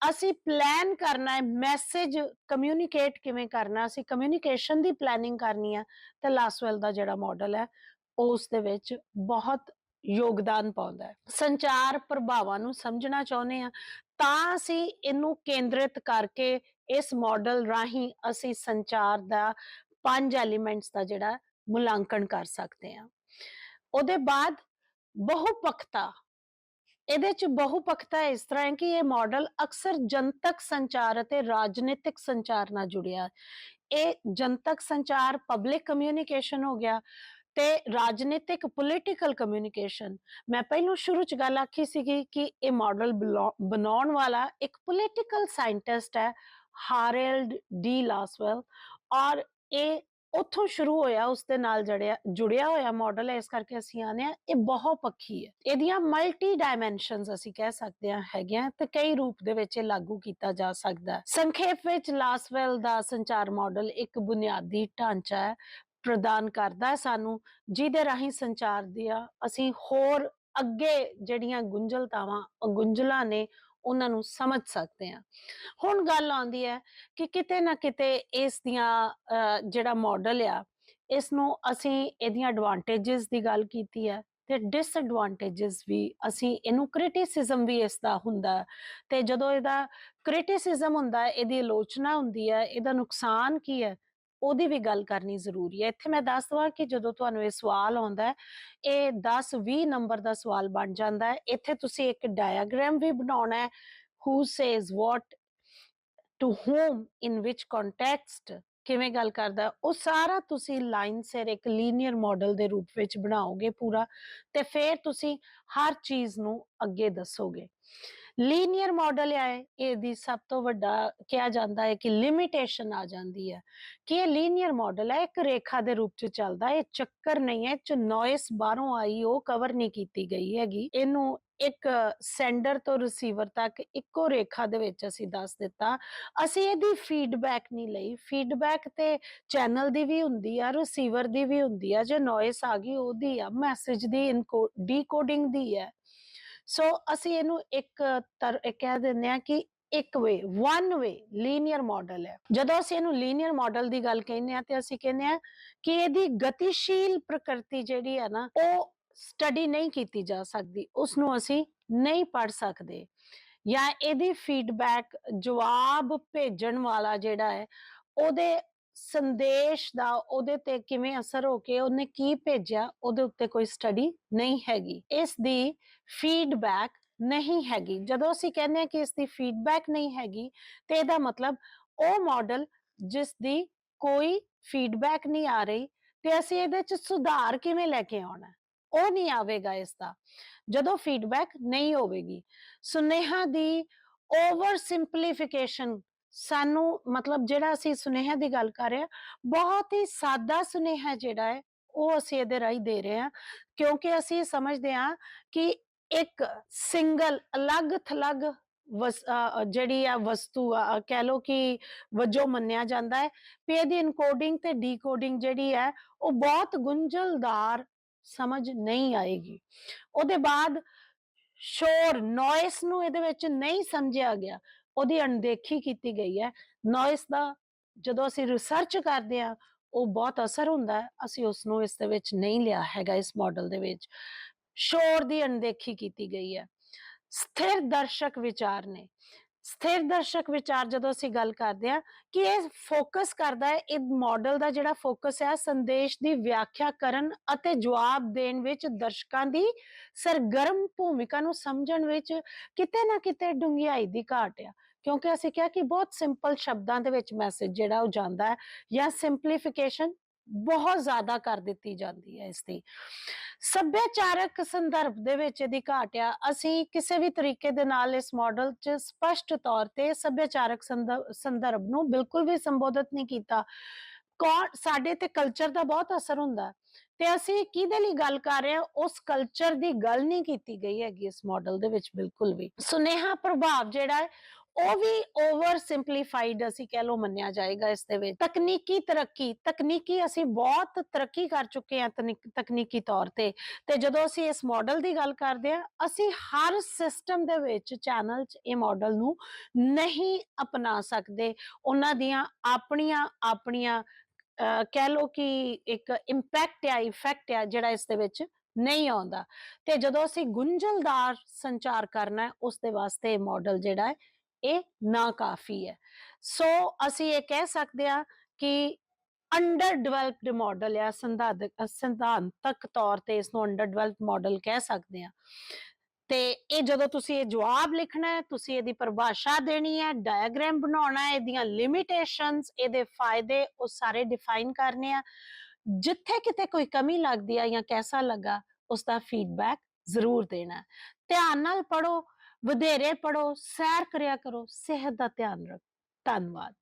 ਅਸੀਂ ਪਲਾਨ ਕਰਨਾ ਹੈ, ਮੈਸੇਜ ਕਮਿਊਨੀਕੇਟ ਕਿਵੇਂ ਕਰਨਾ, ਅਸੀਂ ਕਮਿਊਨੀਕੇਸ਼ਨ ਦੀ ਪਲੈਨਿੰਗ ਕਰਨੀ ਹੈ ਤੇ ਲਾਸਵੈਲ ਦਾ ਜਿਹੜਾ ਮਾਡਲ ਹੈ ਉਸ ਦੇ ਵਿੱਚ ਬਹੁਤ ਯੋਗਦਾਨ ਪਾਉਂਦਾ ਹੈ। ਸੰਚਾਰ ਪ੍ਰਭਾਵਾਂ ਨੂੰ ਸਮਝਣਾ ਚਾਹੁੰਦੇ ਆ ਤਾਂ ਅਸੀਂ ਇਹਨੂੰ ਕੇਂਦਰਿਤ ਕਰਕੇ ਇਸ ਮਾਡਲ ਰਾਹੀਂ ਅਸੀਂ ਸੰਚਾਰ ਦਾ 5 ਐਲੀਮੈਂਟਸ ਦਾ ਜਿਹੜਾ ਮੁਲਾਂਕਣ ਕਰ ਸਕਦੇ ਹਾਂ। ਉਹਦੇ ਬਾਅਦ ਬਹੁਪੱਖਤਾ, ਇਹਦੇ ਚ ਬਹੁਪੱਖਤਾ ਇਸ ਤਰ੍ਹਾਂ ਹੈ ਕਿ ਇਹ ਮਾਡਲ ਅਕਸਰ ਜਨਤਕ ਸੰਚਾਰ ਅਤੇ ਰਾਜਨੀਤਿਕ ਸੰਚਾਰ ਨਾਲ ਜੁੜਿਆ। ਇਹ ਜਨਤਕ ਸੰਚਾਰ ਪਬਲਿਕ ਕਮਿਊਨੀਕੇਸ਼ਨ ਹੋ ਗਿਆ ਤੇ ਰਾਜਨੀਤਿਕ ਪੋਲੀਟੀਕਲ ਕਮਿਊਨੀਕੇਸ਼ਨ। ਮੈਂ ਪਹਿਲਾਂ ਸ਼ੁਰੂ ਚ ਗੱਲ ਆਖੀ ਸੀਗੀ ਕਿ ਇਹ ਮਾਡਲ ਬਣਾਉਣ ਵਾਲਾ ਇੱਕ ਪੋਲੀਟੀਕਲ ਸਾਇੰਟਿਸਟ ਹੈ, ਹਾਰਲਡ ਡੀ ਲਾਸਵੈਲ, ਔਰ ਇਹ ਉੱਥੋਂ ਸ਼ੁਰੂ ਹੋਇਆ, ਉਸਦੇ ਨਾਲ ਜੁੜਿਆ ਹੋਇਆ ਮਾਡਲ ਹੈ। ਇਸ ਕਰਕੇ ਅਸੀਂ ਆਨੇ ਆ ਇਹ ਬਹੁਪੱਖੀ ਹੈ। ਇਹਦੀਆਂ ਮਲਟੀ ਡਾਇਮੈਂਸ਼ਨਸ ਅਸੀਂ ਕਹਿ ਸਕਦੇ ਹਾਂ ਹੈਗੀਆਂ ਤੇ ਕਈ ਰੂਪ ਦੇ ਵਿੱਚ ਇਹ ਲਾਗੂ ਕੀਤਾ ਜਾ ਸਕਦਾ ਹੈ। ਸੰਖੇਪ ਵਿੱਚ ਲਾਸਵੈਲ ਦਾ ਸੰਚਾਰ ਮਾਡਲ ਇੱਕ ਬੁਨਿਆਦੀ ਢਾਂਚਾ ਹੈ ਪ੍ਰਦਾਨ ਕਰਦਾ ਹੈ ਸਾਨੂੰ, ਜਿਹਦੇ ਰਾਹੀਂ ਸੰਚਾਰ ਦੀਆਂ ਅਸੀਂ ਹੋਰ ਅੱਗੇ ਜਿਹੜੀਆਂ ਗੁੰਝਲਾਂ ਨੇ ਉਹਨਾਂ ਨੂੰ ਸਮਝ ਸਕਦੇ ਹਾਂ। ਹੁਣ ਗੱਲ ਆਉਂਦੀ ਹੈ ਕਿ ਕਿਤੇ ਨਾ ਕਿਤੇ ਇਸ ਦੀਆਂ ਜਿਹੜਾ ਮਾਡਲ ਆ, ਇਸ ਨੂੰ ਅਸੀਂ ਇਹਦੀਆਂ ਐਡਵਾਂਟੇਜਸ ਦੀ ਗੱਲ ਕੀਤੀ ਹੈ ਤੇ ਡਿਸਐਡਵਾਂਟੇਜਸ ਵੀ, ਅਸੀਂ ਇਹਨੂੰ ਕ੍ਰਿਟਿਸਿਜ਼ਮ ਵੀ ਇਸ ਦਾ ਹੁੰਦਾ ਤੇ ਜਦੋਂ ਇਹਦਾ ਕ੍ਰਿਟਿਸਿਜ਼ਮ ਹੁੰਦਾ, ਇਹਦੀ ਆਲੋਚਨਾ ਹੁੰਦੀ ਹੈ, ਇਹਦਾ ਨੁਕਸਾਨ ਕੀ ਹੈ ਉਹਦੀ ਵੀ ਗੱਲ ਕਰਨੀ ਜ਼ਰੂਰੀ ਹੈ। ਇੱਥੇ ਮੈਂ ਦੱਸ ਦਵਾਂ ਕਿ ਜਦੋਂ ਤੁਹਾਨੂੰ ਇਹ ਸਵਾਲ ਆਉਂਦਾ ਹੈ, ਇਹ 10-20 ਨੰਬਰ ਦਾ ਸਵਾਲ ਬਣ ਜਾਂਦਾ ਹੈ। ਇੱਥੇ ਤੁਸੀਂ ਇੱਕ ਡਾਇਆਗ੍ਰਾਮ ਵੀ ਬਣਾਉਣਾ ਹੈ, who says what to whom in which context, ਕਿਵੇਂ ਗੱਲ ਕਰਦਾ, ਉਹ ਸਾਰਾ ਤੁਸੀਂ ਲਾਈਨ ਸਿਰ ਇੱਕ ਲੀਨੀਅਰ ਮਾਡਲ ਦੇ ਰੂਪ ਵਿੱਚ ਬਣਾਓਗੇ ਪੂਰਾ ਤੇ ਫਿਰ ਤੁਸੀਂ ਹਰ ਚੀਜ਼ ਨੂੰ ਅੱਗੇ ਦੱਸੋਗੇ। ਲੀਨੀਅਰ ਮਾਡਲ ਹੈ, ਇਹਦੀ ਸਭ ਤੋਂ ਵੱਡਾ ਕਿਹਾ ਜਾਂਦਾ ਹੈ ਕਿ ਲਿਮਿਟੇਸ਼ਨ ਆ ਜਾਂਦੀ ਹੈ ਕਿ ਇਹ ਲੀਨੀਅਰ ਮਾਡਲ ਹੈ, ਇੱਕ ਰੇਖਾ ਦੇ ਰੂਪ ਚ ਚੱਲਦਾ, ਇਹ ਚੱਕਰ ਨਹੀਂ ਹੈ, ਚ ਨੋਇਸ ਬਾਹਰੋਂ ਆਈ ਉਹ ਕਵਰ ਨਹੀਂ ਕੀਤੀ ਗਈ ਹੈਗੀ। ਇਹਨੂੰ ਇੱਕ ਸੈਂਡਰ ਤੋਂ ਰਿਸੀਵਰ ਤੱਕ ਇੱਕੋ ਰੇਖਾ ਦੇ ਵਿੱਚ ਅਸੀਂ ਦੱਸ ਦਿੱਤਾ। ਅਸੀਂ ਇਹਦੀ ਫੀਡਬੈਕ ਨਹੀਂ ਲਈ, ਫੀਡਬੈਕ ਤੇ ਚੈਨਲ ਦੀ ਵੀ ਹੁੰਦੀ ਆ, ਰਿਸੀਵਰ ਦੀ ਵੀ ਹੁੰਦੀ ਆ, ਜੇ ਨੋਇਸ ਆ ਗਈ ਉਹਦੀ ਆ, ਮੈਸੇਜ ਦੀ ਡੀਕੋਡਿੰਗ ਦੀ ਹੈ। ਸੋ ਅਸੀਂ ਇਹਨੂੰ ਇੱਕ ਕਹਿ ਦਿੰਦੇ ਆ ਕਿ ਇੱਕ ਵਨ ਵੇ ਲੀਨੀਅਰ ਮਾਡਲ ਹੈ। ਜਦੋਂ ਅਸੀਂ ਇਹਨੂੰ ਲੀਨੀਅਰ ਮਾਡਲ ਦੀ ਗੱਲ ਕਹਿੰਦੇ ਆ ਤੇ ਅਸੀਂ ਕਹਿੰਦੇ ਆ ਕਿ ਇਹਦੀ ਗਤੀਸ਼ੀਲ ਪ੍ਰਕਿਰਤੀ ਜਿਹੜੀ ਹੈ ਨਾ, ਉਹ ਸਟੱਡੀ ਨਹੀਂ ਕੀਤੀ ਜਾ ਸਕਦੀ, ਉਸਨੂੰ ਅਸੀਂ ਨਹੀਂ ਪੜ੍ਹ ਸਕਦੇ, ਜਾਂ ਇਹਦੀ ਫੀਡਬੈਕ, ਜਵਾਬ ਭੇਜਣ ਵਾਲਾ ਜਿਹੜਾ ਹੈ ਉਹਦੇ ਸੰਦੇਸ਼ ਦਾ ਉਹਦੇ ਤੇ ਕਿਵੇਂ ਅਸਰ ਹੋ ਕੇ ਉਹਨੇ ਕੀ ਭੇਜਿਆ ਉਹਦੇ ਉੱਤੇ ਕੋਈ ਸਟੱਡੀ ਨਹੀਂ ਹੈਗੀ, ਇਸ ਦੀ ਫੀਡਬੈਕ ਨਹੀਂ ਹੈਗੀ। ਜਦੋਂ ਅਸੀਂ ਕਹਿੰਦੇ ਹਾਂ ਕਿ ਇਸ ਦੀ ਫੀਡਬੈਕ ਨਹੀਂ ਹੈਗੀ ਤੇ ਇਹਦਾ ਮਤਲਬ ਉਹ ਮਾਡਲ ਜਿਸ ਦੀ ਕੋਈ ਫੀਡਬੈਕ ਨਹੀਂ ਆ ਰਹੀ ਤੇ ਅਸੀਂ ਇਹਦੇ ਚ ਸੁਧਾਰ ਕਿਵੇਂ ਲੈ ਕੇ ਆਉਣਾ, ਉਹ ਨਹੀਂ ਆਵੇਗਾ ਇਸ ਦਾ ਜਦੋਂ ਫੀਡਬੈਕ ਨਹੀਂ ਹੋਵੇਗੀ। ਸੁਨੇਹਾ ਦੀ ਓਵਰ ਸਿੰਪਲੀਫਿਕੇਸ਼ਨ, ਸਾਨੂੰ ਮਤਲਬ ਜਿਹੜਾ ਅਸੀਂ ਸੁਨੇਹਾ ਦੀ ਗੱਲ ਕਰ ਰਹੇ ਹਾਂ, ਬਹੁਤ ਹੀ ਸਾਦਾ ਸੁਨੇਹਾ ਜਿਹੜਾ ਹੈ ਉਹ ਅਸੀਂ ਇਹਦੇ ਰਾਹੀਂ ਦੇ ਰਹੇ ਹਾਂ, ਕਿਉਂਕਿ ਅਸੀਂ ਸਮਝਦੇ ਹਾਂ ਕਿ ਇੱਕ ਸਿੰਗਲ ਅਲੱਗ ਥਲੱਗ ਜਿਹੜੀ ਆ ਵਸਤੂ ਆ, ਕਹਿ ਲਓ ਕਿ ਵਜੋਂ ਮੰਨਿਆ ਜਾਂਦਾ ਹੈ ਵੀ ਇਹਦੀ ਇਨਕੋਡਿੰਗ ਤੇ ਡੀਕੋਡਿੰਗ ਜਿਹੜੀ ਹੈ ਉਹ ਬਹੁਤ ਗੁੰਝਲਦਾਰ ਸਮਝ ਨਹੀਂ ਆਏਗੀ। ਉਹਦੇ ਬਾਅਦ ਸ਼ੋਰ ਨੋਇਸ ਨੂੰ ਇਹਦੇ ਵਿੱਚ ਨਹੀਂ ਸਮਝਿਆ ਗਿਆ, ਉਹਦੀ ਅਣਦੇਖੀ ਕੀਤੀ ਗਈ ਹੈ। ਨੋਇਸ ਦਾ ਜਦੋਂ ਅਸੀਂ ਰਿਸਰਚ ਕਰਦੇ ਹਾਂ ਉਹ ਬਹੁਤ ਅਸਰ ਹੁੰਦਾ ਹੈ, ਅਸੀਂ ਉਸ ਨੂੰ ਇਸ ਦੇ ਵਿੱਚ ਨਹੀਂ ਲਿਆ ਹੈਗਾ। ਇਸ ਮਾਡਲ ਦੇ ਵਿੱਚ ਸ਼ੋਰ ਦੀ ਅਣਦੇਖੀ ਕੀਤੀ ਗਈ ਹੈ। ਸਥਿਰ ਦਰਸ਼ਕ ਵਿਚਾਰ ਨੇ, ਸਥਿਰ ਦਰਸ਼ਕ ਵਿਚਾਰ ਜਦੋਂ ਅਸੀਂ ਗੱਲ ਕਰਦੇ ਹਾਂ ਕਿ ਇਹ ਫੋਕਸ ਕਰਦਾ ਹੈ, ਇਹ ਮਾਡਲ ਦਾ ਜਿਹੜਾ ਫੋਕਸ ਹੈ ਸੰਦੇਸ਼ ਦੀ ਵਿਆਖਿਆ ਕਰਨ ਅਤੇ ਜਵਾਬ ਦੇਣ ਵਿੱਚ ਦਰਸ਼ਕਾਂ ਦੀ ਸਰਗਰਮ ਭੂਮਿਕਾ ਨੂੰ ਸਮਝਣ ਵਿੱਚ ਕਿਤੇ ਨਾ ਕਿਤੇ ਡੂੰਘਾਈ ਦੀ ਘਾਟ ਆ। ਕਿਉਂਕਿ ਅਸੀਂ ਕਿਹਾ ਕਿ ਬਹੁਤ ਸਿੰਪਲ ਸ਼ਬਦਾਂ ਦੇ ਵਿੱਚ ਮੈਸੇਜ ਜਿਹੜਾ ਉਹ ਜਾਂਦਾ ਹੈ, ਜਾਂ ਸਿੰਪਲੀਫਿਕੇਸ਼ਨ ਬਹੁਤ ਜ਼ਿਆਦਾ ਕਰ ਦਿੱਤੀ ਜਾਂਦੀ ਹੈ ਇਸ ਦੀ। ਸੱਭਿਆਚਾਰਕ ਸੰਦਰਭ ਦੇ ਵਿੱਚ ਇਹਦੀ ਘਾਟ ਆ। ਅਸੀਂ ਕਿਸੇ ਵੀ ਤਰੀਕੇ ਦੇ ਨਾਲ ਇਸ ਮਾਡਲ 'ਚ ਸਪਸ਼ਟ ਤੌਰ ਤੇ ਸੱਭਿਆਚਾਰਕ ਸੰਦਰਭ ਨੂੰ ਬਿਲਕੁਲ ਵੀ ਸੰਬੋਧਿਤ ਨਹੀਂ ਕੀਤਾ। ਸਾਡੇ ਤੇ ਕਲਚਰ ਦਾ ਬਹੁਤ ਅਸਰ ਹੁੰਦਾ ਤੇ ਅਸੀਂ ਕਿਹਦੇ ਲਈ ਗੱਲ ਕਰ ਰਹੇ ਹਾਂ, ਉਸ ਕਲਚਰ ਦੀ ਗੱਲ ਨਹੀਂ ਕੀਤੀ ਗਈ ਹੈਗੀ ਇਸ ਮਾਡਲ ਦੇ ਵਿੱਚ ਬਿਲਕੁਲ ਵੀ। ਸੁਨੇਹਾ ਪ੍ਰਭਾਵ ਜਿਹੜਾ ਹੈ ਉਹ ਵੀ ਓਵਰ ਸਿੰਪਲੀਫਾਈਡ ਅਸੀਂ ਕਹਿ ਲਓ ਮੰਨਿਆ ਜਾਏਗਾ ਇਸ ਦੇ ਵਿੱਚ। ਤਕਨੀਕੀ ਤਰੱਕੀ, ਤਕਨੀਕੀ ਅਸੀਂ ਬਹੁਤ ਤਰੱਕੀ ਕਰ ਚੁੱਕੇ ਹਾਂ ਤਕਨੀਕੀ ਤੌਰ ਤੇ ਜਦੋਂ ਅਸੀਂ ਇਸ ਮਾਡਲ ਦੀ ਗੱਲ ਕਰਦੇ ਹਾਂ, ਅਸੀਂ ਹਰ ਸਿਸਟਮ ਦੇ ਵਿੱਚ ਚੈਨਲ 'ਚ ਇਹ ਮਾਡਲ ਨੂੰ ਨਹੀਂ ਅਪਣਾ ਸਕਦੇ। ਉਹਨਾਂ ਦੀਆਂ ਆਪਣੀਆਂ ਆਪਣੀਆਂ ਕਹਿ ਲਓ ਕਿ ਇੱਕ ਇੰਪੈਕਟ ਆ, ਇਫੈਕਟ ਆ ਜਿਹੜਾ ਇਸ ਦੇ ਵਿੱਚ ਨਹੀਂ ਆਉਂਦਾ। ਤੇ ਜਦੋਂ ਅਸੀਂ ਗੁੰਝਲਦਾਰ ਸੰਚਾਰ ਕਰਨਾ ਹੈ ਉਸ ਦੇ ਵਾਸਤੇ ਇਹ ਮਾਡਲ ਜਿਹੜਾ ਹੈ ਇਹ ਨਾ ਕਾਫੀ ਹੈ। ਸੋ ਅਸੀਂ ਇਹ ਕਹਿ ਸਕਦੇ ਹਾਂ ਕਿ ਅੰਡਰ ਡਿਵੈਲਪਡ ਮਾਡਲ ਆ, ਸਿਧਾਂਤਕ ਤੌਰ ਤੇ ਇਸ ਨੂੰ ਅੰਡਰ ਡਿਵੈਲਪਡ ਮਾਡਲ ਕਹਿ ਸਕਦੇ ਹਾਂ। ਤੇ ਇਹ ਜਦੋਂ ਤੁਸੀਂ ਇਹ ਜਵਾਬ ਲਿਖਣਾ ਹੈ, ਤੁਸੀਂ ਇਹਦੀ ਪਰਿਭਾਸ਼ਾ ਦੇਣੀ ਹੈ, ਡਾਇਆਗ੍ਰਾਮ ਬਣਾਉਣਾ ਹੈ, ਇਹਦੀਆਂ ਲਿਮਿਟੇਸ਼ਨਸ, ਇਹਦੇ ਫਾਇਦੇ ਉਹ ਸਾਰੇ ਡਿਫਾਈਨ ਕਰਨੇ ਆ। ਜਿੱਥੇ ਕਿਤੇ ਕੋਈ ਕਮੀ ਲੱਗਦੀ ਆ ਜਾਂ ਕੈਸਾ ਲੱਗਾ ਉਸ ਦਾ ਫੀਡਬੈਕ ਜ਼ਰੂਰ ਦੇਣਾ। ਧਿਆਨ ਨਾਲ ਪੜੋ, ਵਧੇਰੇ ਪੜੋ, ਸੈਰ ਕਰਿਆ ਕਰੋ, ਸਿਹਤ ਦਾ ਧਿਆਨ ਰੱਖੋ। ਧੰਨਵਾਦ।